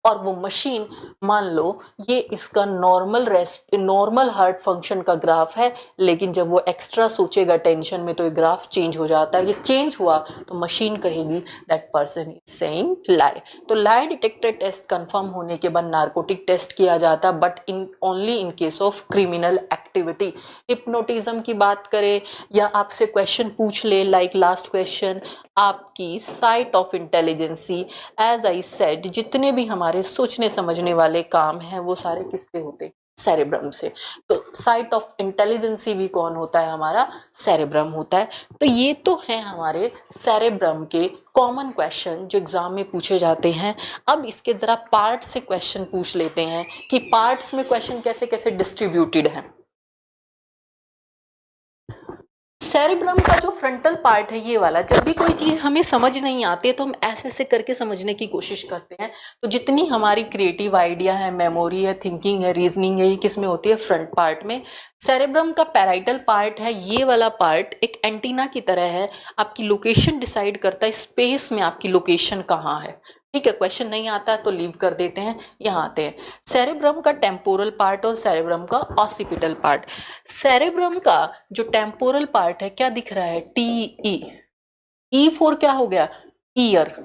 और वो मशीन, मान लो ये इसका नॉर्मल हार्ट फंक्शन का ग्राफ है, लेकिन जब वो एक्स्ट्रा सोचेगा टेंशन में तो ये ग्राफ चेंज हो जाता है। ये चेंज हुआ तो मशीन कहेगी दैट पर्सन इज सेइंग लाई। तो लाई डिटेक्टर टेस्ट कंफर्म होने के बाद नारकोटिक टेस्ट किया जाता, but only in case of criminal activity. Hypnotism की बात करें या आपसे क्वेश्चन पूछ ले, लाइक लास्ट क्वेश्चन, आपकी site of intelligence, as I said, जितने भी हमारे सोचने समझने वाले काम हैं वो सारे किससे होते हैं, सेरेब्रम से। तो साइट ऑफ इंटेलिजेंसी भी कौन होता है? हमारा सेरेब्रम होता है। तो ये तो है हमारे सेरेब्रम के कॉमन क्वेश्चन जो एग्जाम में पूछे जाते हैं। अब इसके जरा पार्ट से क्वेश्चन पूछ लेते हैं कि पार्ट्स में क्वेश्चन कैसे कैसे डिस्ट्रीब्यूटेड है। सेरेब्रम का जो फ्रंटल पार्ट है ये वाला, जब भी कोई चीज हमें समझ नहीं आती है तो हम ऐसे ऐसे करके समझने की कोशिश करते हैं। तो जितनी हमारी क्रिएटिव आइडिया है, मेमोरी है, थिंकिंग है, रीजनिंग है, ये किस में होती है? फ्रंट पार्ट में। सेरेब्रम का पैराइटल पार्ट है ये वाला पार्ट, एक एंटीना की तरह है, आपकी लोकेशन डिसाइड करता है स्पेस में आपकी लोकेशन कहाँ है। ठीक है, क्वेश्चन नहीं आता है तो लीव कर देते हैं, यहाँ आते हैं। सेरेब्रम का टेम्पोरल पार्ट और सेरेब्रम का ऑसिपिटल पार्ट। सेरेब्रम का जो टेम्पोरल पार्ट है क्या दिख रहा है? टी ई फॉर क्या हो गया? ईयर।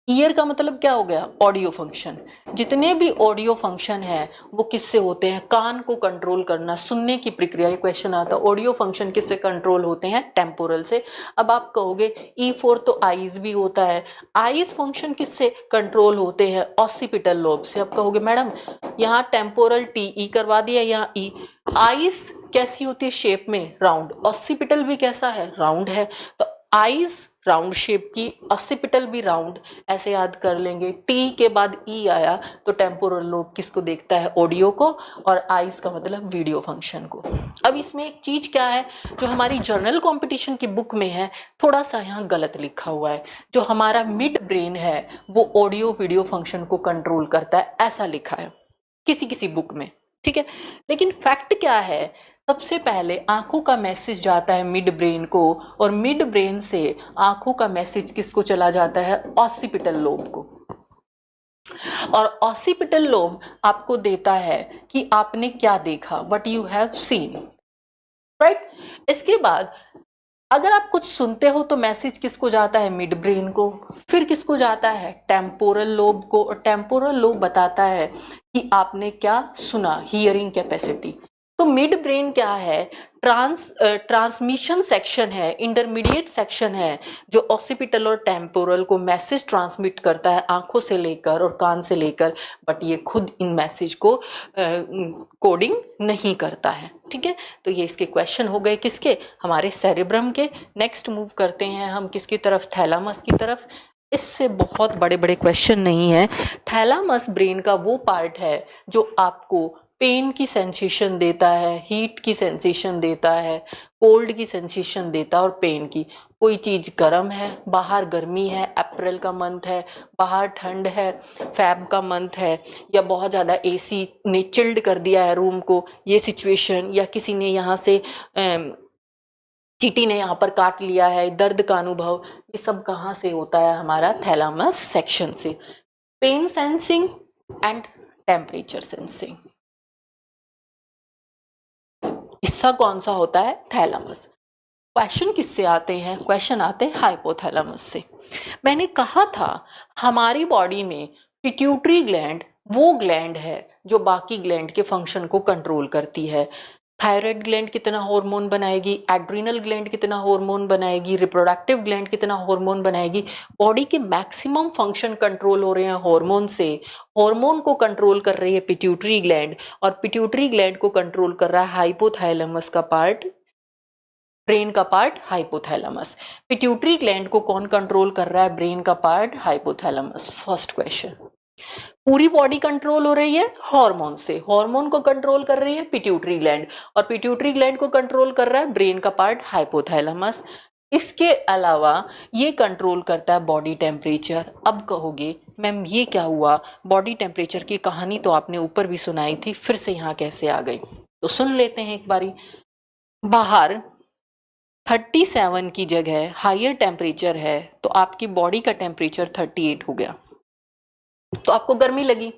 ईयर का मतलब क्या हो गया? Audio function. जितने भी ऑडियो फंक्शन है वो किससे होते हैं? कान को कंट्रोल करना, सुनने की प्रक्रिया। ये क्वेश्चन आता है ऑडियो फंक्शन किससे कंट्रोल होते हैं? टेम्पोरल से। अब आप कहोगे ई फोर तो आईज भी होता है, आईज फंक्शन किससे कंट्रोल होते हैं? ऑसिपिटल लोब से। अब कहोगे मैडम यहाँ टेम्पोरल टी ई करवा दिया, यहाँ ई। आईज कैसी होती है? शेप में राउंड। ऑसिपिटल भी कैसा है? राउंड है। तो आईज राउंड शेप की, ऑसिपिटल भी राउंड, ऐसे याद कर लेंगे। टी के बाद ई आया तो टेम्पोरल लोब किसको देखता है? ऑडियो को, और आईज का मतलब वीडियो फंक्शन को। अब इसमें एक चीज क्या है जो हमारी जर्नल कंपटीशन की बुक में है, थोड़ा सा यहाँ गलत लिखा हुआ है। जो हमारा मिड ब्रेन है वो ऑडियो वीडियो फंक्शन को कंट्रोल करता है, ऐसा लिखा है किसी किसी बुक में। ठीक है, लेकिन फैक्ट क्या है? सबसे पहले आंखों का मैसेज जाता है मिड ब्रेन को, और मिड ब्रेन से आंखों का मैसेज किसको चला जाता है? ऑसिपिटल लोब को। और ऑसिपिटल लोब आपको देता है कि आपने क्या देखा, what you have seen, right. इसके बाद अगर आप कुछ सुनते हो तो मैसेज किसको जाता है? मिड ब्रेन को। फिर किसको जाता है? टेम्पोरल लोब को। और टेम्पोरल लोब बताता है कि आपने क्या सुना, हियरिंग कैपेसिटी। तो मिड ब्रेन क्या है? ट्रांसमिशन सेक्शन है, इंटरमीडिएट सेक्शन है, जो ऑसिपिटल और टेम्पोरल को मैसेज ट्रांसमिट करता है आंखों से लेकर और कान से लेकर, बट ये खुद इन मैसेज को कोडिंग नहीं करता है। ठीक है, तो ये इसके क्वेश्चन हो गए किसके? हमारे सेरेब्रम के। नेक्स्ट मूव करते हैं हम किसकी तरफ? थैलामस की तरफ। इससे बहुत बड़े बड़े क्वेश्चन नहीं है। थैलामस ब्रेन का वो पार्ट है जो आपको पेन की सेंसेशन देता है, हीट की सेंसेशन देता है, कोल्ड की सेंसेशन देता है, और पेन की। कोई चीज गर्म है, बाहर गर्मी है, अप्रैल का मंथ है, बाहर ठंड है, फैब का मंथ है, या बहुत ज़्यादा एसी ने चिल्ड कर दिया है रूम को, ये सिचुएशन, या किसी ने यहाँ से चींटी ने यहाँ पर काट लिया है, दर्द का अनुभव, ये सब कहाँ से होता है? हमारा थैलामस सेक्शन से। Pain sensing and temperature sensing, हिस्सा कौन सा होता है? थैलामस। क्वेश्चन किससे आते हैं? क्वेश्चन आते हैं हाइपोथैलेमस से। मैंने कहा था हमारी बॉडी में पिट्यूटरी ग्लैंड वो ग्लैंड है जो बाकी ग्लैंड के फंक्शन को कंट्रोल करती है। थायराइड ग्लैंड कितना हार्मोन बनाएगी, एड्रिनल ग्लैंड कितना हार्मोन बनाएगी, रिप्रोडक्टिव ग्लैंड कितना हार्मोन बनाएगी। बॉडी के मैक्सिमम फंक्शन कंट्रोल हो रहे हैं हार्मोन से। हार्मोन को कंट्रोल कर रही है पिट्यूटरी ग्लैंड, और पिट्यूटरी ग्लैंड को कंट्रोल कर रहा है हाइपोथैलेमस का पार्ट, ब्रेन का पार्ट हाइपोथैलेमस। पिट्यूटरी ग्लैंड को कौन कंट्रोल कर रहा है? ब्रेन का पार्ट हाइपोथैलेमस। First question. पूरी बॉडी कंट्रोल हो रही है हार्मोन से, हार्मोन को कंट्रोल कर रही है पिट्यूटरी ग्लैंड, और पिट्यूटरी ग्लैंड को कंट्रोल कर रहा है ब्रेन का पार्ट हाइपोथैलेमस। इसके अलावा ये कंट्रोल करता है बॉडी टेम्परेचर। अब कहोगे मैम ये क्या हुआ? बॉडी टेम्परेचर की कहानी तो आपने ऊपर भी सुनाई थी, फिर से यहाँ कैसे आ गई? तो सुन लेते हैं एक बारी। बाहर 37 की जगह हायर टेम्परेचर है, तो आपकी बॉडी का टेम्परेचर 38 हो गया, तो आपको गर्मी लगी।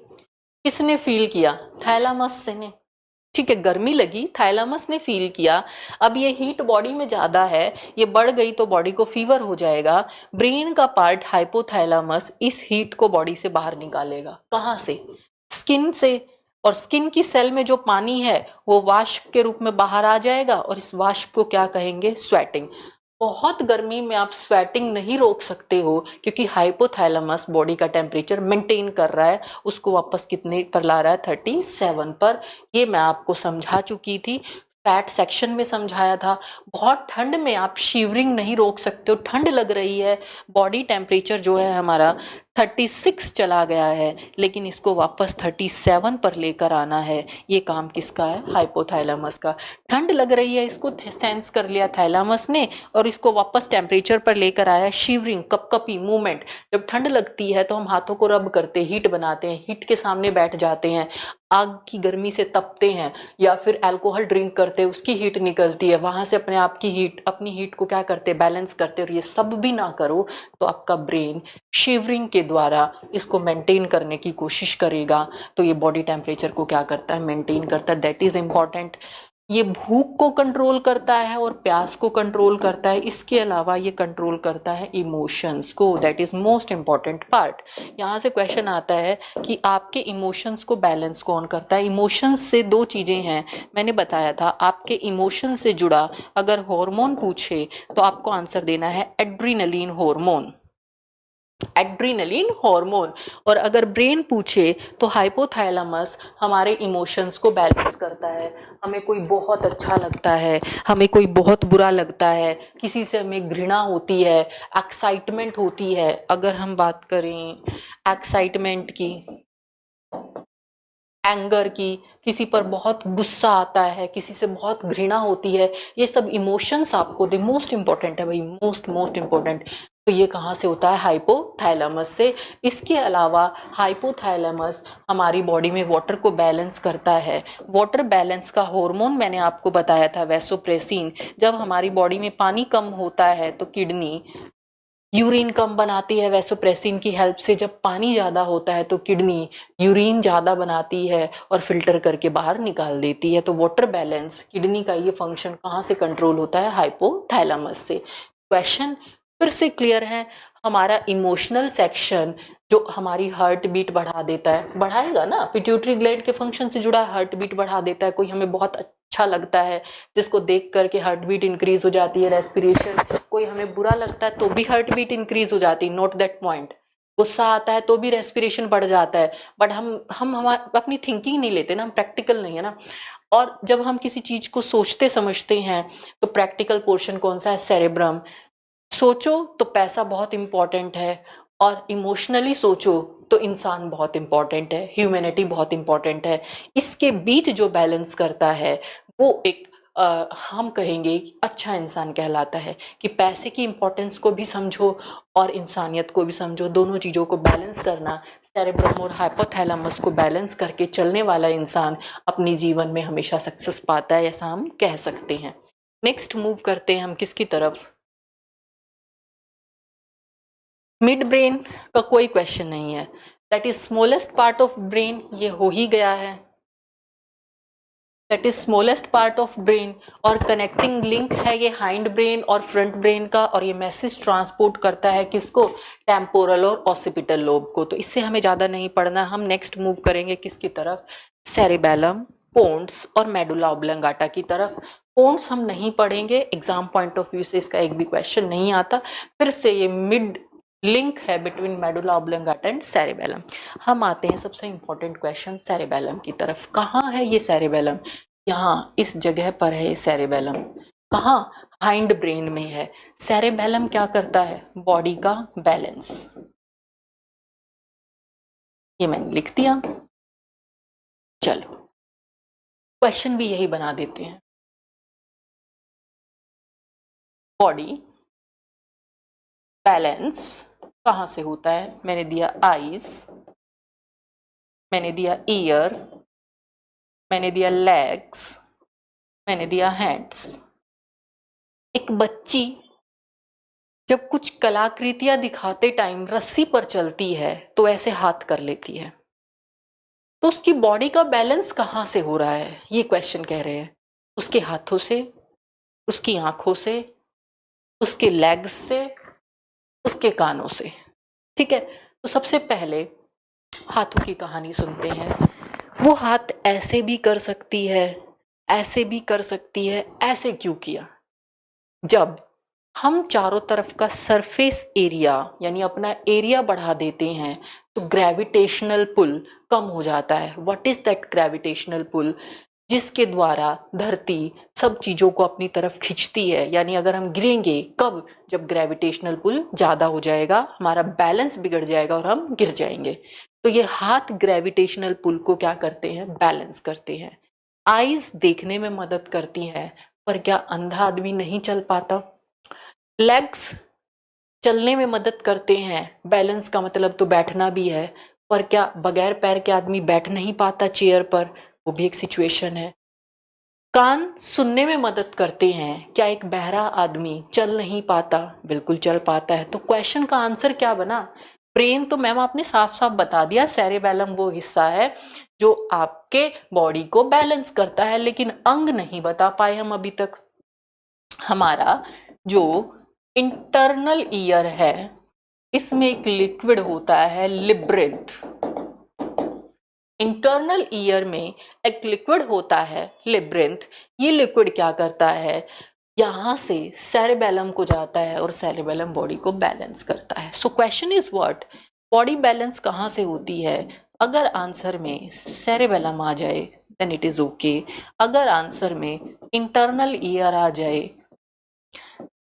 किसने फील किया? थैलामस ने। ठीक है, गर्मी लगी, थैलामस ने फील किया। अब ये हीट बॉडी में ज्यादा है, ये बढ़ गई तो बॉडी को फीवर हो जाएगा। ब्रेन का पार्ट हाइपोथैलामस इस हीट को बॉडी से बाहर निकालेगा। कहाँ से? स्किन से। और स्किन की सेल में जो पानी है वो वाष्प के रूप में बाहर आ जाएगा, और इस वाष्प को क्या कहेंगे? स्वेटिंग। बहुत गर्मी में आप स्वेटिंग नहीं रोक सकते हो क्योंकि हाइपोथैलेमस बॉडी का टेम्परेचर मेंटेन कर रहा है, उसको वापस कितने पर ला रहा है, 37 पर। ये मैं आपको समझा चुकी थी, फैट सेक्शन में समझाया था। बहुत ठंड में आप शिवरिंग नहीं रोक सकते हो, ठंड लग रही है, बॉडी टेम्परेचर जो है हमारा 36 चला गया है, लेकिन इसको वापस 37 पर लेकर आना है। ये काम किसका है, हाइपोथैलेमस का। ठंड लग रही है, इसको सेंस कर लिया थैलेमस ने और इसको वापस टेम्परेचर पर लेकर आया। शिवरिंग, कपकपी मूवमेंट, जब ठंड लगती है तो हम हाथों को रब करते, हीट बनाते हैं, हीट के सामने बैठ जाते हैं, आग की गर्मी से तपते हैं, या फिर अल्कोहल ड्रिंक करते हैं, उसकी हीट निकलती है, वहां से अपने आप की हीट, अपनी हीट को क्या करते, बैलेंस करते। और ये सब भी ना करो तो आपका ब्रेन शिवरिंग के द्वारा इसको मेंटेन करने की कोशिश करेगा, तो ये बॉडी टेम्परेचर को क्या करता है, मेंटेन करता है। That is important. ये भूख को कंट्रोल करता है और प्यास को कंट्रोल करता है। इसके अलावा ये कंट्रोल करता है इमोशंस को। That is most important part. यहाँ से क्वेश्चन आता है कि आपके इमोशंस को बैलेंस कौन करता है। इमोशंस से दो चीजें हैं, मैंने बताया था। आपके इमोशन से जुड़ा अगर हार्मोन पूछे तो आपको आंसर देना है एड्रीनलिन हार्मोन, एड्रीनलिन हार्मोन। और अगर ब्रेन पूछे तो हाइपोथैलेमस हमारे इमोशंस को बैलेंस करता है। हमें कोई बहुत अच्छा लगता है, हमें कोई बहुत बुरा लगता है, किसी से हमें घृणा होती है, एक्साइटमेंट होती है। अगर हम बात करें एक्साइटमेंट की, एंगर की, किसी पर बहुत गुस्सा आता है, किसी से बहुत घृणा होती है, ये सब इमोशंस आपको द मोस्ट इंपॉर्टेंट है भाई, मोस्ट इंपॉर्टेंट। तो ये कहाँ से होता है, हाइपोथैलेमस से। इसके अलावा हाइपोथैलेमस हमारी बॉडी में वाटर को बैलेंस करता है। वाटर बैलेंस का हार्मोन मैंने आपको बताया था, वैसोप्रेसिन। जब हमारी बॉडी में पानी कम होता है तो किडनी यूरिन कम बनाती है वैसोप्रेसिन की हेल्प से। जब पानी ज्यादा होता है तो किडनी यूरिन ज्यादा बनाती है और फिल्टर करके बाहर निकाल देती है। तो वाटर बैलेंस, किडनी का ये फंक्शन कहाँ से कंट्रोल होता है, हाइपोथैलेमस से। क्वेश्चन फिर से क्लियर है। हमारा इमोशनल सेक्शन जो हमारी हार्ट बीट बढ़ा देता है, बढ़ाएगा ना, पिट्यूटरी ग्लैंड के फंक्शन से जुड़ा हार्ट बीट बढ़ा देता है। कोई हमें बहुत अच्छा लगता है जिसको देख करके हार्ट बीट इंक्रीज हो जाती है, रेस्पिरेशन। कोई हमें बुरा लगता है तो भी हार्ट बीट इंक्रीज हो जाती है, नोट दैट पॉइंट। गुस्सा आता है तो भी रेस्पिरेशन बढ़ जाता है। बट हम अपनी थिंकिंग नहीं लेते ना, हम प्रैक्टिकल नहीं है ना। और जब हम किसी चीज को सोचते समझते हैं तो प्रैक्टिकल पोर्शन कौन सा है, सेरेब्रम। सोचो तो पैसा बहुत इंपॉर्टेंट है, और इमोशनली सोचो तो इंसान बहुत इंपॉर्टेंट है, ह्यूमैनिटी बहुत इंपॉर्टेंट है। इसके बीच जो बैलेंस करता है वो एक हम कहेंगे अच्छा इंसान कहलाता है। कि पैसे की इंपॉर्टेंस को भी समझो और इंसानियत को भी समझो, दोनों चीज़ों को बैलेंस करना, सेरेब्रम और हाइपोथैलेमस को बैलेंस करके चलने वाला इंसान अपनी जीवन में हमेशा सक्सेस पाता है, ऐसा हम कह सकते हैं। नेक्स्ट मूव करते हैं हम किसकी तरफ, मिड ब्रेन का कोई क्वेश्चन नहीं है। That is smallest part of brain, ये हो ही गया है। That is smallest part of brain, और कनेक्टिंग लिंक है ये हाइंड ब्रेन और फ्रंट ब्रेन का। और ये मैसेज ट्रांसपोर्ट करता है किसको, टेम्पोरल और ऑसिपिटल लोब को। तो इससे हमें ज्यादा नहीं पढ़ना। हम नेक्स्ट मूव करेंगे किसकी तरफ, सेरेबेलम, पोन्स और मेडुला ऑब्लंगाटा की तरफ। पोन्स हम नहीं पढ़ेंगे, एग्जाम पॉइंट ऑफ व्यू से इसका एक भी क्वेश्चन नहीं आता। फिर से ये मिड लिंक है between medulla oblongata and cerebellum. हम आते हैं सबसे इंपॉर्टेंट क्वेश्चन सेरेबेलम की तरफ। कहाँ है ये सेरेबेलम, यहाँ इस जगह पर है ये सेरेबेलम। कहाँ, हाइंड ब्रेन में है। सेरेबेलम क्या करता है, बॉडी का बैलेंस। ये मैंने लिख दिया। चलो क्वेश्चन भी यही बना देते हैं। बॉडी बैलेंस कहाँ से होता है, मैंने दिया आईज, मैंने दिया ईयर, मैंने दिया लेग्स, मैंने दिया हैंड्स। एक बच्ची जब कुछ कलाकृतियां दिखाते टाइम रस्सी पर चलती है तो ऐसे हाथ कर लेती है, तो उसकी बॉडी का बैलेंस कहाँ से हो रहा है, ये क्वेश्चन कह रहे हैं। उसके हाथों से, उसकी आंखों से, उसके लेग्स से, उसके कानों से। ठीक है, तो सबसे पहले हाथों की कहानी सुनते हैं। वो हाथ ऐसे भी कर सकती है, ऐसे भी कर सकती है। ऐसे क्यों किया, जब हम चारों तरफ का सरफेस एरिया यानी अपना एरिया बढ़ा देते हैं तो ग्रेविटेशनल पुल कम हो जाता है। What is that gravitational pull? जिसके द्वारा धरती सब चीजों को अपनी तरफ खींचती है। यानी अगर हम गिरेंगे कब? जब ग्रेविटेशनल पुल ज्यादा हो जाएगा, हमारा बैलेंस बिगड़ जाएगा और हम गिर जाएंगे। तो ये हाथ ग्रेविटेशनल पुल को क्या करते हैं? बैलेंस करते हैं। आईज देखने में मदद करती है, पर क्या अंधा आदमी नहीं चल पाता? लेग्स चलने में मदद करते हैं, बैलेंस का मतलब तो बैठना भी है, पर क्या बगैर पैर के आदमी बैठ नहीं पाता चेयर पर? वो भी एक सिचुएशन है। कान सुनने में मदद करते हैं, क्या एक बहरा आदमी चल नहीं पाता? बिल्कुल चल पाता है। तो क्वेश्चन का आंसर क्या बना? ब्रेन तो मैम आपने साफ साफ बता दिया, सेरेबेलम वो हिस्सा है जो आपके बॉडी को बैलेंस करता है, लेकिन अंग नहीं बता पाए हम अभी तक। हमारा जो इंटरनल ईयर है इसमें एक लिक्विड होता है लिब्रिंथ। इंटरनल ईयर में एक लिक्विड होता है लिब्रिंथ। ये लिक्विड क्या करता है? यहां से सेरेबेलम को जाता है और सेरेबेलम बॉडी को बैलेंस करता है। So question is what? Body balance कहां से होती है? अगर आंसर में सेरेबेलम आ जाए देन इट इज ओके। अगर आंसर में इंटरनल ईयर आ जाए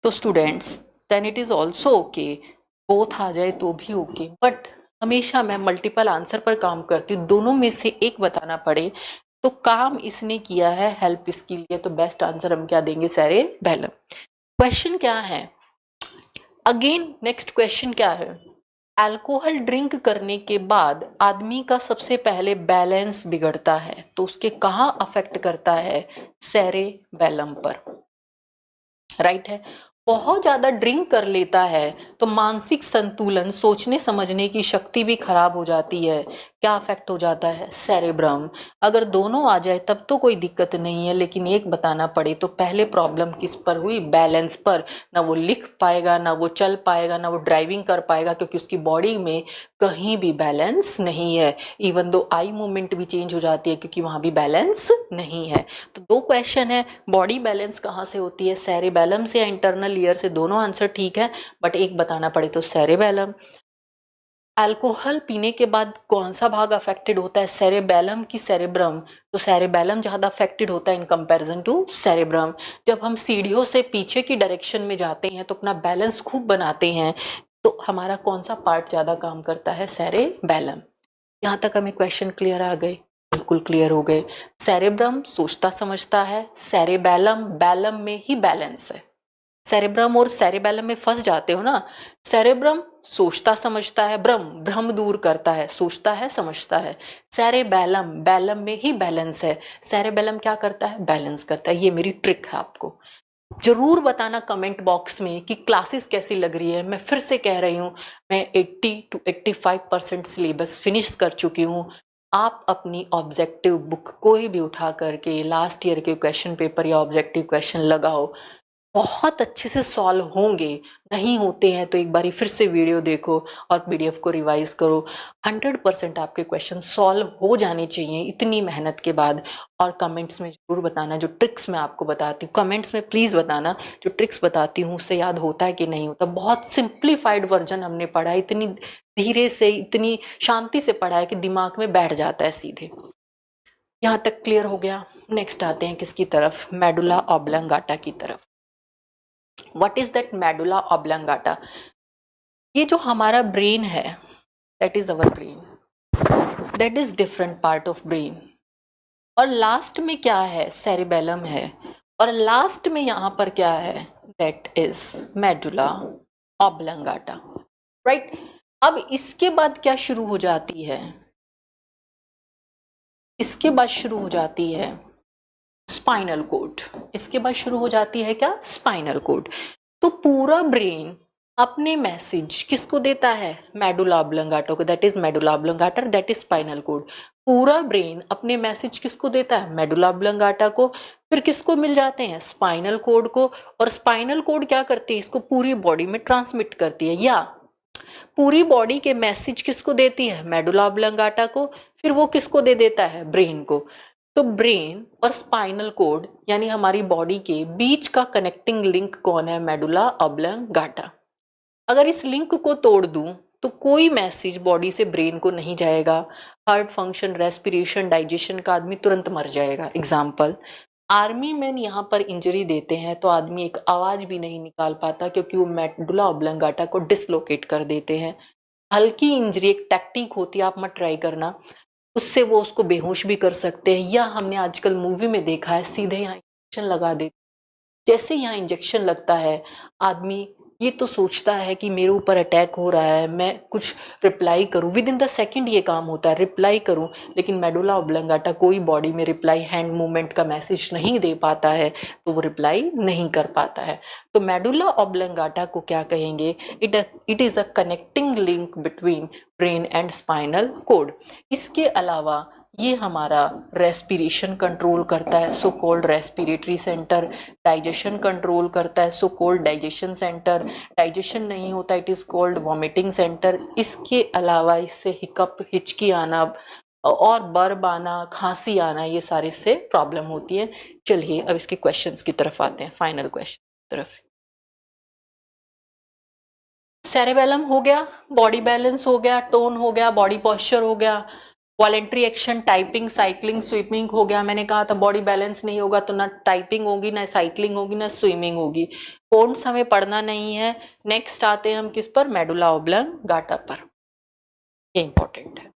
तो students then it is also okay. Both आ जाए तो भी ओके। बट हमेशा मैं मल्टीपल आंसर पर काम करती हूँ, दोनों में से एक बताना पड़े तो काम इसने किया है, हेल्प इसकी लिए, तो बेस्ट आंसर हम क्या देंगे? सेरेबेलम। क्वेश्चन क्या है? अगेन नेक्स्ट क्वेश्चन क्या है? अल्कोहल ड्रिंक करने के बाद आदमी का सबसे पहले बैलेंस बिगड़ता है, तो उसके कहाँ अफेक्ट करता है? सेरेबेलम पर। राइट है। बहुत ज्यादा ड्रिंक कर लेता है तो मानसिक संतुलन, सोचने समझने की शक्ति भी खराब हो जाती है। क्या अफेक्ट हो जाता है? सेरेब्रम। अगर दोनों आ जाए तब तो कोई दिक्कत नहीं है, लेकिन एक बताना पड़े तो पहले प्रॉब्लम किस पर हुई? बैलेंस पर। ना वो लिख पाएगा, ना वो चल पाएगा, ना वो ड्राइविंग कर पाएगा, क्योंकि उसकी बॉडी में कहीं भी बैलेंस नहीं है। इवन दो आई मूवमेंट भी चेंज हो जाती है क्योंकि वहां भी बैलेंस नहीं है। तो दो क्वेश्चन है, बॉडी बैलेंस कहाँ से होती है? सेरेबेलम से या इंटरनल ईयर से? दोनों आंसर ठीक है, बट एक बताना पड़े तो सेरेबेलम। अल्कोहल पीने के बाद कौन सा भाग अफेक्टेड होता है? सेरेबेलम की सेरेब्रम? तो सेरेबेलम ज्यादा अफेक्टेड होता है इन कंपैरिजन टू सेरेब्रम। जब हम सीढ़ियों से पीछे की डायरेक्शन में जाते हैं तो अपना बैलेंस खूब बनाते हैं, तो हमारा कौन सा पार्ट ज्यादा काम करता है? सेरेबेलम। यहाँ तक हमें क्वेश्चन क्लियर आ गए? बिल्कुल क्लियर हो गए। सेरेब्रम सोचता समझता है, सेरेबेलम बैलम में ही बैलेंस है। सेरेब्रम और सेरेबेलम में फंस जाते हो ना। सेरेब्रम सोचता समझता है, भ्रम दूर करता है, सोचता है समझता है। सेरेबेलम बैलम में ही बैलेंस है। सेरेबेलम क्या करता है? बैलेंस करता है। ये मेरी ट्रिक है। आपको जरूर बताना कमेंट बॉक्स में कि क्लासेस कैसी लग रही है। मैं फिर से कह रही हूँ, मैं 80 to 85% सिलेबस फिनिश कर चुकी हूँ। आप अपनी ऑब्जेक्टिव बुक कोई भी उठा करके लास्ट ईयर के क्वेश्चन पेपर या ऑब्जेक्टिव क्वेश्चन लगाओ, बहुत अच्छे से सॉल्व होंगे। नहीं होते हैं तो एक बारी फिर से वीडियो देखो और पीडीएफ को रिवाइज करो। 100% आपके क्वेश्चन सॉल्व हो जाने चाहिए इतनी मेहनत के बाद। और कमेंट्स में जरूर बताना जो ट्रिक्स मैं आपको बताती हूँ। कमेंट्स में प्लीज बताना जो ट्रिक्स बताती हूँ उससे याद होता है कि नहीं होता। बहुत सिंप्लीफाइड वर्जन हमने पढ़ा है, इतनी धीरे से, इतनी शांति से पढ़ा है कि दिमाग में बैठ जाता है सीधे। यहाँ तक क्लियर हो गया। नेक्स्ट आते हैं किसकी तरफ? मेडुला ऑब्लंगाटा की तरफ। What is that medulla oblongata? ये जो हमारा ब्रेन है, that is our brain, that is different part of brain। और लास्ट में क्या है? सेरेबेलम है। और लास्ट में यहाँ पर क्या है? that is medulla oblongata, right? अब इसके बाद क्या शुरू हो जाती है? इसके बाद शुरू हो जाती है स्पाइनल कोड। इसके बाद शुरू हो जाती है क्या? Spinal cord. तो पूरा ब्रेन अपने मैसेज किसको देता है? मेडुला ऑब्लंगाटा को, that is medulla oblongata, that is spinal cord. पूरा ब्रेन अपने मैसेज किसको देता है? मेडुला ऑब्लंगाटा को। फिर किसको मिल जाते हैं? स्पाइनल कोड को। और स्पाइनल कोड क्या करती है? इसको पूरी बॉडी में ट्रांसमिट करती है, या पूरी बॉडी के मैसेज किसको देती है? मेडुला ऑब्लंगाटा को। फिर वो किसको दे देता है? ब्रेन को। तो ब्रेन और स्पाइनल कोड यानी हमारी बॉडी के बीच का कनेक्टिंग लिंक कौन है? Medulla oblongata. अगर इस लिंक को तोड़ दूं तो कोई मैसेज बॉडी से ब्रेन को नहीं जाएगा। हार्ट फंक्शन, रेस्पिरेशन, डाइजेशन का आदमी तुरंत मर जाएगा। एग्जाम्पल, आर्मी मैन यहाँ पर इंजरी देते हैं तो आदमी एक आवाज भी नहीं निकाल पाता क्योंकि वो मेडुला ऑब्लंगाटा को डिसलोकेट कर देते हैं। हल्की इंजरी एक टैक्टिक होती है, आप मत ट्राई करना, उससे वो उसको बेहोश भी कर सकते हैं। या हमने आजकल मूवी में देखा है सीधे यहाँ इंजेक्शन लगा देते, जैसे यहाँ इंजेक्शन लगता है आदमी ये तो सोचता है कि मेरे ऊपर अटैक हो रहा है, मैं कुछ रिप्लाई करूं, विद इन द सेकेंड ये काम होता है, रिप्लाई करूं। लेकिन मेडुला ऑब्लंगाटा कोई बॉडी में रिप्लाई, हैंड मूवमेंट का मैसेज नहीं दे पाता है, तो वो रिप्लाई नहीं कर पाता है। तो मेडुला ऑब्लंगाटा को क्या कहेंगे? It is a connecting link between brain and spinal cord. इसके अलावा ये हमारा रेस्पिरेशन कंट्रोल करता है, सो called respiratory centre. Digestion control करता है, so called digestion centre. Digestion नहीं होता, it is called vomiting centre. इसके अलावा इससे हिकअप, हिचकी आना और बर्ब आना, खांसी आना, ये सारे से प्रॉब्लम होती है। चलिए अब इसके क्वेश्चंस की तरफ आते हैं, फाइनल क्वेश्चन की तरफ। सेरेबेलम हो गया, बॉडी बैलेंस हो गया, टोन हो गया, बॉडी पोस्चर हो गया, voluntary action, typing, cycling, swimming हो गया। मैंने कहा था बॉडी बैलेंस नहीं होगा तो ना टाइपिंग होगी, ना साइकिलिंग होगी, ना स्विमिंग होगी। फोन्स हमें पढ़ना नहीं है। नेक्स्ट आते हैं हम किस पर? मेडुला ऑब्लंगाटा पर। ये इंपॉर्टेंट है।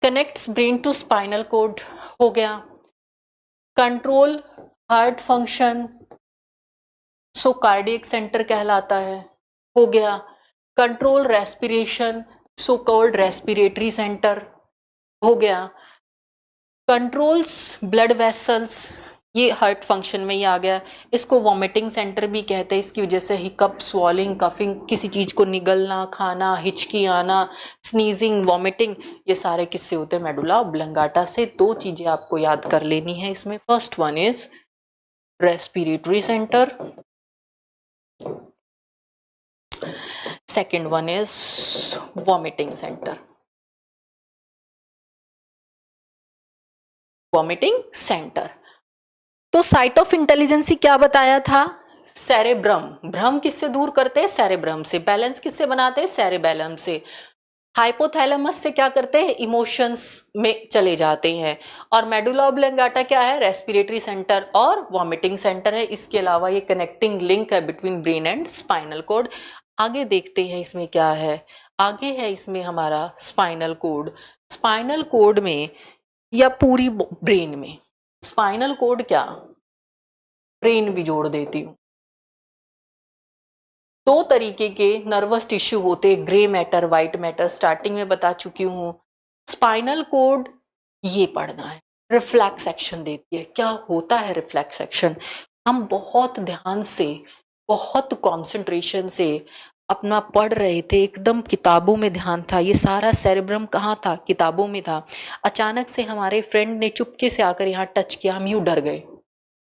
Connects brain to spinal cord हो गया। Control heart function, so cardiac centre कहलाता है, हो गया। Control respiration, so called respiratory centre, हो गया। कंट्रोल्स ब्लड वेसल्स, ये हार्ट फंक्शन में ही आ गया। इसको वॉमिटिंग सेंटर भी कहते हैं, इसकी वजह से हिकअप, स्वॉलिंग, कफिंग, किसी चीज को निगलना, खाना, हिचकी आना, स्नीजिंग, वॉमिटिंग, ये सारे किससे होते हैं? मेडुला ऑब्लंगाटा से। दो चीजें आपको याद कर लेनी है इसमें। First one is respiratory centre, second one is vomiting center. vomiting center। तो साइट ऑफ इंटेलिजेंसी क्या बताया था? सेरेब्रम। भ्रम किससे दूर करते हैं? सेरेब्रम से। बैलेंस किससे बनाते हैं? सेरेबेलम से। हाइपोथैलेमस से क्या करते हैं? इमोशंस में चले जाते हैं। और मेडुला ऑब्लंगाटा क्या है? रेस्पिरेटरी सेंटर और वॉमिटिंग सेंटर है। इसके अलावा ये कनेक्टिंग लिंक है between brain and spinal cord. आगे देखते हैं इसमें क्या है। आगे है इसमें हमारा स्पाइनल कोड। स्पाइनल कोड में या पूरी ब्रेन में, स्पाइनल कोड क्या, ब्रेन भी जोड़ देती हूँ। दो तरीके के नर्वस टिश्यू होते, grey matter, white matter, starting में बता चुकी हूँ। स्पाइनल कोड ये पढ़ना है, रिफ्लेक्स एक्शन देती है। क्या होता है रिफ्लेक्स एक्शन? हम बहुत ध्यान से, बहुत कंसंट्रेशन से अपना पढ़ रहे थे, एकदम किताबों में ध्यान था, ये सारा सेरेब्रम कहाँ था? किताबों में था। अचानक से हमारे फ्रेंड ने चुपके से आकर यहाँ टच किया, हम यूं डर गए।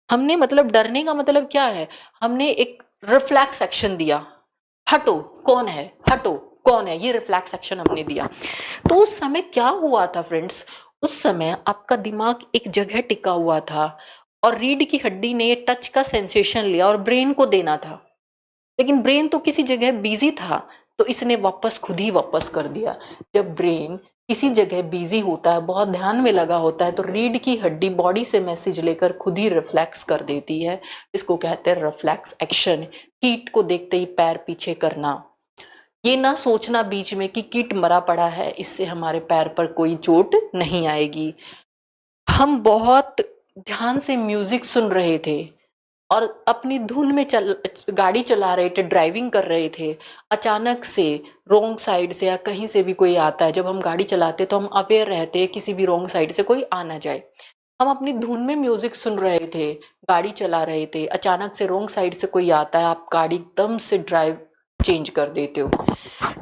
हमने, मतलब डरने का मतलब क्या है? हमने एक रिफ्लेक्स एक्शन दिया, हटो कौन है, हटो कौन है, ये रिफ्लेक्स एक्शन हमने दिया। तो उस समय क्या हुआ था फ्रेंड्स? उस समय आपका दिमाग एक जगह टिका हुआ था और रीढ़ की हड्डी ने टच का सेंसेशन लिया और ब्रेन को देना था, लेकिन ब्रेन तो किसी जगह बिजी था, तो इसने वापस खुद ही वापस कर दिया। जब ब्रेन किसी जगह बिजी होता है, बहुत ध्यान में लगा होता है, तो रीढ़ की हड्डी बॉडी से मैसेज लेकर खुद ही रिफ्लेक्स कर देती है। इसको कहते हैं रिफ्लेक्स एक्शन। कीट को देखते ही पैर पीछे करना, ये ना सोचना बीच में कि कीट मरा पड़ा है, इससे हमारे पैर पर कोई चोट नहीं आएगी। हम बहुत ध्यान से म्यूजिक सुन रहे थे और अपनी धुन में गाड़ी चला रहे थे, ड्राइविंग कर रहे थे। अचानक से रॉन्ग साइड से या कहीं से भी कोई आता है। जब हम गाड़ी चलाते तो हम अवेयर रहते हैं किसी भी रॉन्ग साइड से कोई आ ना जाए। हम अपनी धुन में म्यूजिक सुन रहे थे, गाड़ी चला रहे थे, अचानक से रॉन्ग साइड से कोई आता है, आप गाड़ी एकदम से ड्राइव चेंज कर देते हो,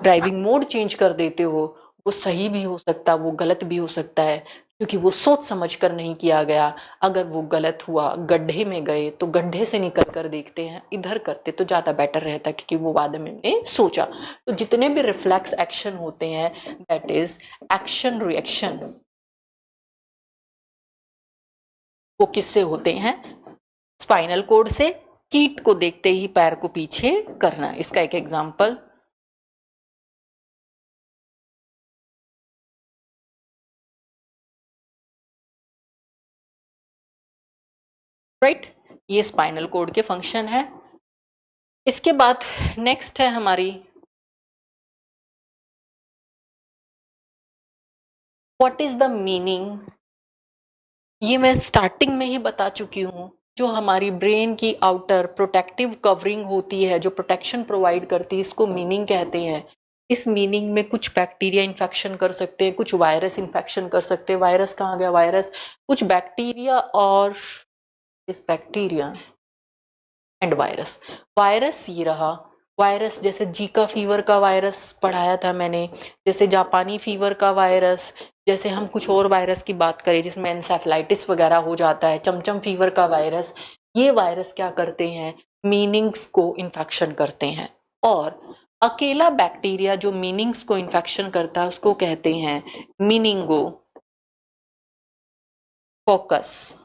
ड्राइविंग मोड चेंज कर देते हो। वो सही भी हो सकता है, वो गलत भी हो सकता है, क्योंकि वो सोच समझ कर नहीं किया गया। अगर वो गलत हुआ, गड्ढे में गए तो गड्ढे से निकल कर देखते हैं, इधर करते तो ज़्यादा बेटर रहता, क्योंकि वो बाद में हमने सोचा। तो जितने भी रिफ्लेक्स एक्शन होते हैं, दैट इज एक्शन रिएक्शन। वो किससे होते हैं? स्पाइनल कोड से। कीट को देखते ही पैर को पीछे करना, इसका एक एग्जाम्पल। राइट, ये स्पाइनल कोड के फंक्शन है। इसके बाद नेक्स्ट है हमारी व्हाट इज द मीनिंग। ये मैं स्टार्टिंग में ही बता चुकी हूँ। जो हमारी ब्रेन की आउटर प्रोटेक्टिव कवरिंग होती है, जो प्रोटेक्शन प्रोवाइड करती है, इसको मीनिंग कहते हैं। इस मीनिंग में कुछ बैक्टीरिया इन्फेक्शन कर सकते हैं, कुछ वायरस इन्फेक्शन कर सकते हैं। वायरस कहाँ गया? वायरस, कुछ बैक्टीरिया और इस बैक्टीरिया एंड वायरस। वायरस ये रहा, वायरस जैसे जीका फीवर का वायरस पढ़ाया था मैंने, जैसे जापानी फीवर का वायरस, जैसे हम कुछ और वायरस की बात करें जिसमें एन्सेफलाइटिस वगैरह हो जाता है, चमचम फीवर का वायरस। ये वायरस क्या करते हैं? मीनिंग्स को इन्फेक्शन करते हैं। और अकेला बैक्टीरिया जो मीनिंग्स को इन्फेक्शन करता है उसको कहते हैं मीनिंगो कोकस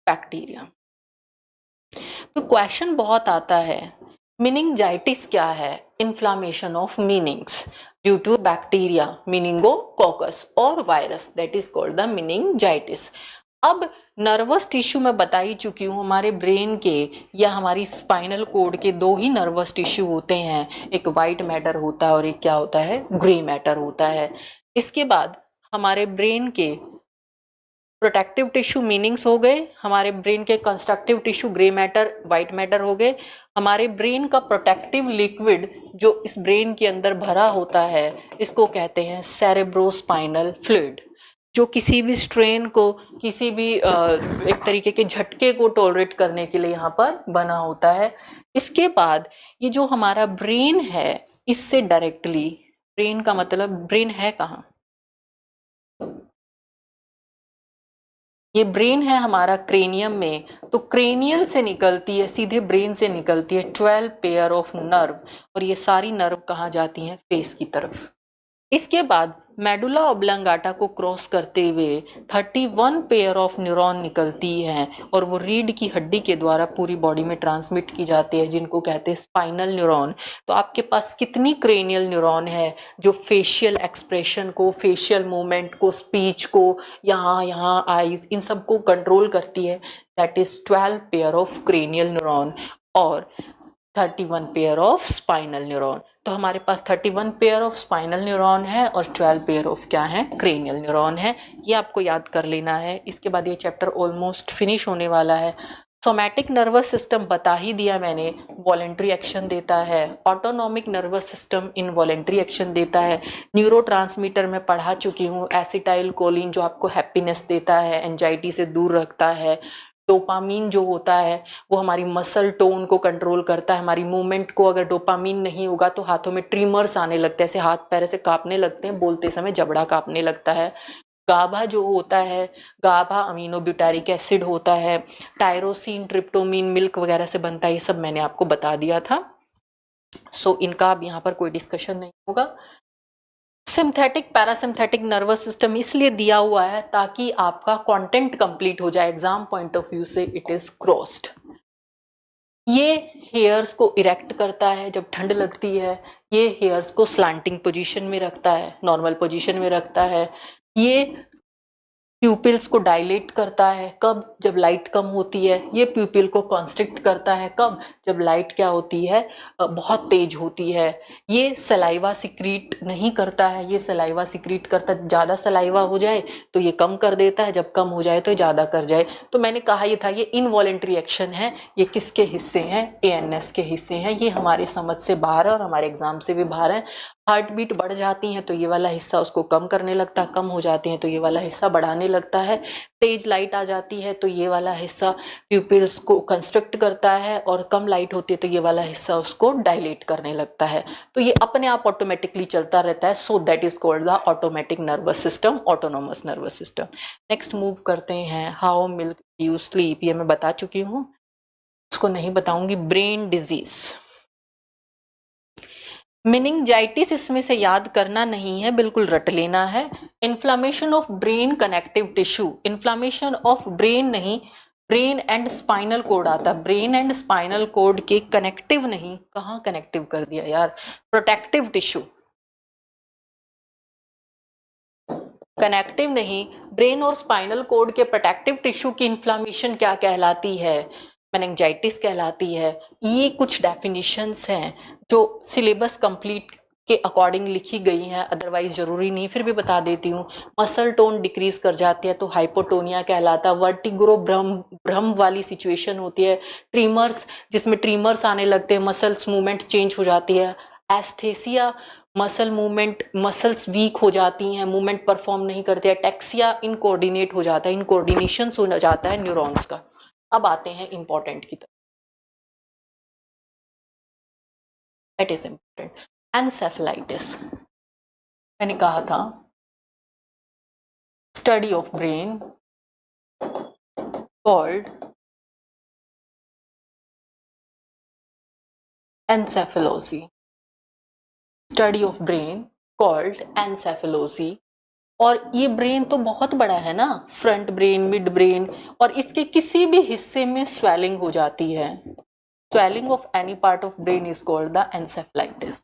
बैक्टीरिया। तो क्वेश्चन बहुत आता है, मीनिंजाइटिस क्या है? Inflammation of meninges due to bacteria meningococcus और virus, that is called the meningitis. अब नर्वस टिश्यू में बता ही चुकी हूँ, हमारे ब्रेन के या हमारी स्पाइनल कोड के दो ही नर्वस टिश्यू होते हैं, एक वाइट मैटर होता है और एक क्या होता है? ग्रे मैटर होता है। इसके बाद हमारे ब्रेन के प्रोटेक्टिव टिश्यू मीनिंग्स हो गए, हमारे ब्रेन के constructive tissue grey matter white matter हो गए। हमारे ब्रेन का प्रोटेक्टिव लिक्विड जो इस ब्रेन के अंदर भरा होता है इसको कहते हैं सेरेब्रोस्पाइनल फ्लूइड, जो किसी भी स्ट्रेन को, किसी भी एक तरीके के झटके को टॉलरेट करने के लिए यहाँ पर बना होता है। इसके बाद ये जो हमारा ब्रेन है, इससे डायरेक्टली, ब्रेन का मतलब ब्रेन है कहाँ? ये ब्रेन है हमारा क्रेनियम में, तो क्रेनियल से निकलती है, सीधे ब्रेन से निकलती है 12 पेयर ऑफ नर्व, और ये सारी नर्व कहाँ जाती हैं? फेस की तरफ। इसके बाद मेडुला ऑब्लांगाटा को क्रॉस करते हुए 31 पेयर ऑफ न्यूरॉन निकलती हैं और वो रीढ़ की हड्डी के द्वारा पूरी बॉडी में ट्रांसमिट की जाती है, जिनको कहते हैं स्पाइनल न्यूरॉन। तो आपके पास कितनी क्रेनियल न्यूरॉन है जो फेशियल एक्सप्रेशन को, फेशियल मूवमेंट को, स्पीच को, यहाँ यहाँ आईज, इन सब को कंट्रोल करती है? That is 12 pair of cranial neuron और 31 पेयर ऑफ स्पाइनल न्यूरॉन। तो हमारे पास 31 पेयर ऑफ स्पाइनल न्यूरॉन है और 12 पेयर ऑफ क्या है? क्रेनियल न्यूरॉन है। ये आपको याद कर लेना है। इसके बाद ये चैप्टर ऑलमोस्ट फिनिश होने वाला है। सोमैटिक नर्वस सिस्टम बता ही दिया मैंने, वॉलेंट्री एक्शन देता है। Autonomic nervous system involuntary action देता है। न्यूरोट्रांसमीटर में पढ़ा चुकी हूँ, एसिटाइल कोलिन जो आपको हैप्पीनेस देता है, एंजाइटी से दूर रखता है। डोपामीन जो होता है वो हमारी मसल टोन को कंट्रोल करता है, हमारी मूवमेंट को। अगर डोपामीन नहीं होगा तो हाथों में ट्रिमर्स आने लगते हैं, ऐसे हाथ पैर से कांपने लगते हैं, बोलते समय जबड़ा कांपने लगता है। गाभा जो होता है, गाभा अमीनो ब्यूटारिक एसिड होता है, टायरोसिन, ट्रिप्टोमिन मिल्क वगैरह से बनता है, ये सब मैंने आपको बता दिया था। सो इनका अब यहाँ पर कोई डिस्कशन नहीं होगा। सिंथेटिक पैरासिम्थेटिक नर्वस सिस्टम इसलिए दिया हुआ है ताकि आपका कंटेंट कंप्लीट हो जाए, एग्जाम पॉइंट ऑफ व्यू से इट इज क्रॉस्ड। ये हेयर्स को इरेक्ट करता है जब ठंड लगती है, ये हेयर्स को स्लांटिंग पोजीशन में रखता है, नॉर्मल पोजीशन में रखता है। ये प्यूपिल्स को डायलेट करता है, कब? जब लाइट कम होती है। ये प्यूपिल को कॉन्स्ट्रिक्ट करता है, कब? जब लाइट क्या होती है? बहुत तेज होती है। ये सलाइवा सिक्रीट नहीं करता है, ये सलाइवा सिक्रीट करता, ज़्यादा सलाइवा हो जाए तो ये कम कर देता है, जब कम हो जाए तो ज़्यादा कर जाए। तो मैंने कहा ये था, ये इनवॉलेंट्री एक्शन है। ये किसके हिस्से हैं? ANS के हिस्से हैं। ये हमारे समझ से बाहर है और हमारे एग्जाम से भी बाहर है। हार्ट बीट बढ़ जाती है तो ये वाला हिस्सा उसको कम करने लगता है, कम हो जाती है तो ये वाला हिस्सा बढ़ाने लगता है। तेज लाइट आ जाती है तो ये वाला हिस्सा प्यूपिल्स को कंस्ट्रक्ट करता है, और कम लाइट होती है तो ये वाला हिस्सा उसको डायलेट करने लगता है। तो ये अपने आप ऑटोमेटिकली चलता रहता है। So that is called the automatic nervous system, autonomous nervous system. Next move करते हैं, हाउ मिल्क यू स्लीप, ये मैं बता चुकी हूँ, उसको नहीं बताऊंगी। ब्रेन डिजीज, मेनिंजाइटिस इसमें से याद करना नहीं है, बिल्कुल रट लेना है। Inflammation of brain connective tissue, inflammation of brain नहीं, ब्रेन एंड स्पाइनल कोड आता है, ब्रेन एंड स्पाइनल कोड के कनेक्टिव नहीं, कहाँ कनेक्टिव कर दिया यार, प्रोटेक्टिव टिश्यू, कनेक्टिव नहीं, ब्रेन और स्पाइनल कोड के प्रोटेक्टिव टिश्यू की इन्फ्लामेशन क्या कहलाती है, मेनिंजाइटिस कहलाती है। ये कुछ डेफिनेशंस हैं जो सिलेबस कंप्लीट के अकॉर्डिंग लिखी गई हैं, अदरवाइज जरूरी नहीं, फिर भी बता देती हूँ। मसल टोन डिक्रीज कर जाती है तो हाइपोटोनिया कहलाता है। वर्टिगो भ्रम वाली सिचुएशन होती है। ट्रीमर्स, जिसमें ट्रीमर्स आने लगते हैं, मसल्स मूवमेंट चेंज हो जाती है। एस्थेसिया, मसल मूवमेंट, मसल्स वीक हो जाती हैं, मूवमेंट परफॉर्म नहीं करते हैं। टेक्सिया, इनकोऑर्डिनेट हो जाता है, इनकोऑर्डिनेशन हो जाता है न्यूरॉन्स का। अब आते हैं इंपॉर्टेंट की तरफ, इट इज इंपॉर्टेंट। एंसेफेलाइटिस, मैंने कहा था study of brain called encephalology, study of brain called encephalology. और ये ब्रेन तो बहुत बड़ा है ना, फ्रंट ब्रेन, मिड ब्रेन, और इसके किसी भी हिस्से में स्वेलिंग हो जाती है। Swelling of any part of brain is called the encephalitis.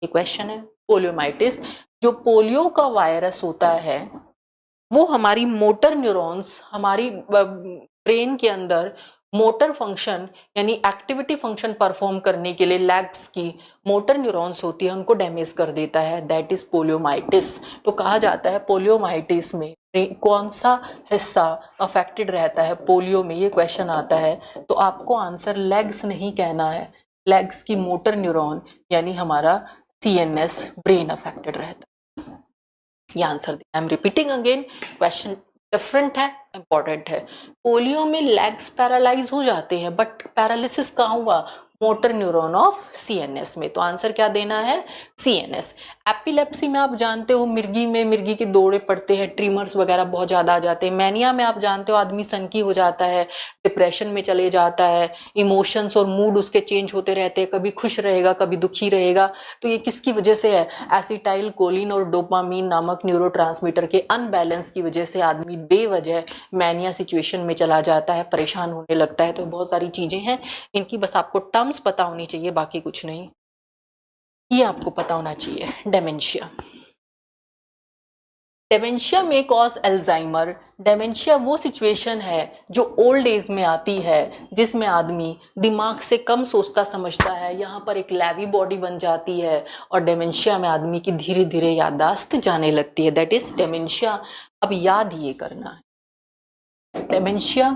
ये क्वेश्चन है। पोलियोमाइटिस, जो पोलियो का वायरस होता है वो हमारी मोटर न्यूरॉन्स, हमारी ब्रेन के अंदर मोटर फंक्शन यानी एक्टिविटी फंक्शन परफॉर्म करने के लिए लेग्स की मोटर न्यूरॉन्स होती है, उनको डैमेज कर देता है, दैट इज पोलियोमाइटिस। तो कहा जाता है पोलियोमाइटिस में कौन सा हिस्सा अफेक्टेड रहता है पोलियो में, ये क्वेश्चन आता है तो आपको आंसर लेग्स नहीं कहना है, लेग्स की मोटर न्यूरॉन यानी हमारा CNS ब्रेन अफेक्टेड रहता है, ये answer. I am repeating again, question different है, इंपॉर्टेंट है। पोलियो में लेग्स पैरालाइज हो जाते हैं, बट पैरालिसिस कहाँ हुआ, मोटर न्यूरॉन ऑफ CNS में, तो आंसर क्या देना है, CNS। एपिलेप्सी में आप जानते हो मिर्गी में मिर्गी के दौरे पड़ते हैं, ट्रीमर्स वगैरह बहुत ज्यादा आ जाते हैं। मैनिया में आप जानते हो आदमी सनकी हो जाता है, डिप्रेशन में चले जाता है, इमोशंस और मूड उसके चेंज होते रहते हैं, कभी खुश रहेगा कभी दुखी रहेगा। तो ये किसकी वजह से है, एसिटाइल कोलिन और डोपामीन नामक न्यूरोट्रांसमीटर के अनबैलेंस की वजह से आदमी बेवजह मैनिया सिचुएशन में चला जाता है, परेशान होने लगता है। तो बहुत सारी चीजें हैं, इनकी बस आपको टर्म्स पता होनी चाहिए, बाकी कुछ नहीं, ये आपको पता होना चाहिए। डेमेंशिया, डेमेंशिया में कॉज अल्जाइमर। डेमेंशिया वो सिचुएशन है जो ओल्ड एज में आती है, जिसमें आदमी दिमाग से कम सोचता समझता है, यहाँ पर एक लैवी बॉडी बन जाती है और डेमेंशिया में आदमी की धीरे धीरे याददाश्त जाने लगती है, दैट इज डेमेंशिया। अब याद ये करना है, डेमेंशिया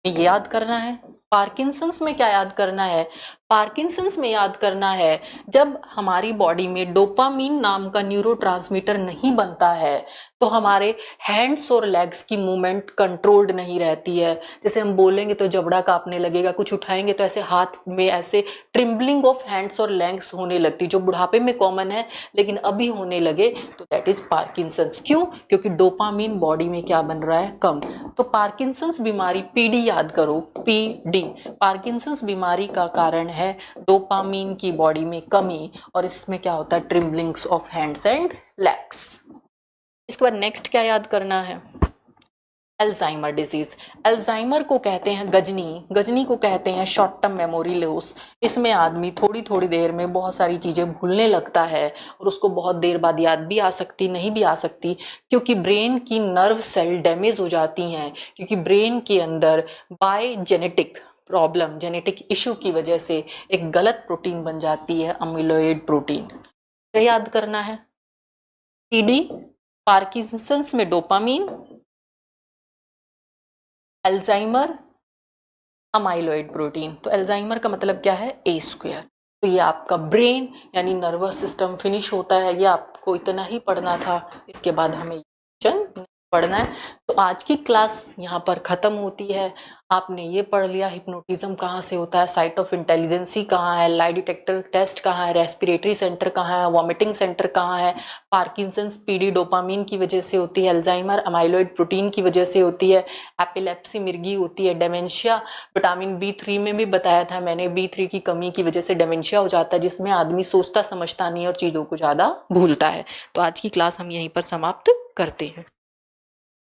में याद करना है। पार्किंसंस में क्या याद करना है, पार्किंसंस में याद करना है जब हमारी बॉडी में डोपामीन नाम का न्यूरोट्रांसमीटर नहीं बनता है तो हमारे हैंड्स और लेग्स की मूवमेंट कंट्रोल्ड नहीं रहती है। जैसे हम बोलेंगे तो जबड़ा कांपने लगेगा, कुछ उठाएंगे तो ऐसे हाथ में ऐसे ट्रिम्बलिंग ऑफ हैंड्स और लेग्स होने लगती, जो बुढ़ापे में कॉमन है लेकिन अभी होने लगे, तो दैट इज पार्किंसंस। क्यों, क्योंकि डोपामीन बॉडी में क्या बन रहा है, कम। तो पार्किंसंस बीमारी, PD याद करो, PD, पार्किंसंस बीमारी का कारण है डोपामीन की बॉडी में कमी, और इसमें क्या होता है, ट्रिम्बलिंग्स ऑफ हैंड्स एंड लेग्स। इसके बाद नेक्स्ट क्या याद करना है, अल्जाइमर डिजीज। अल्जाइमर को कहते हैं गजनी, गजनी को कहते हैं शॉर्ट टर्म मेमोरी लॉस। इसमें आदमी थोड़ी थोड़ी देर में बहुत सारी चीजें भूलने लगता है और उसको बहुत देर बाद याद भी आ सकती, नहीं भी आ सकती, क्योंकि ब्रेन की नर्व सेल डैमेज हो जाती हैं, क्योंकि ब्रेन के अंदर bye genetic problem, genetic issue की वजह से एक गलत प्रोटीन बन जाती है, अमीलोइड प्रोटीन। क्या याद करना है, PD, पार्किंसंस में डोपामीन, अल्जाइमर अमाइलोइड प्रोटीन। तो अल्जाइमर का मतलब क्या है, A²। तो ये आपका ब्रेन यानी नर्वस सिस्टम फिनिश होता है, ये आपको इतना ही पढ़ना था, इसके बाद हमें पढ़ना है। तो आज की क्लास यहाँ पर ख़त्म होती है। आपने ये पढ़ लिया हिप्नोटिज्म कहाँ से होता है, साइट ऑफ इंटेलिजेंसी कहाँ है, लाई डिटेक्टर टेस्ट कहाँ है, रेस्पिरेटरी सेंटर कहाँ है, वॉमिटिंग सेंटर कहाँ है, पार्किंसंस पीडी डोपामीन की वजह से होती है, अल्जाइमर अमाइलॉइड प्रोटीन की वजह से होती है, एपिलेप्सी मिर्गी होती है, डेमेंशिया विटामिन B3 में भी बताया था मैंने, B3 की कमी की वजह से डेमेंशिया हो जाता है, जिसमें आदमी सोचता समझता नहीं और चीज़ों को ज़्यादा भूलता है। तो आज की क्लास हम यहीं पर समाप्त करते हैं।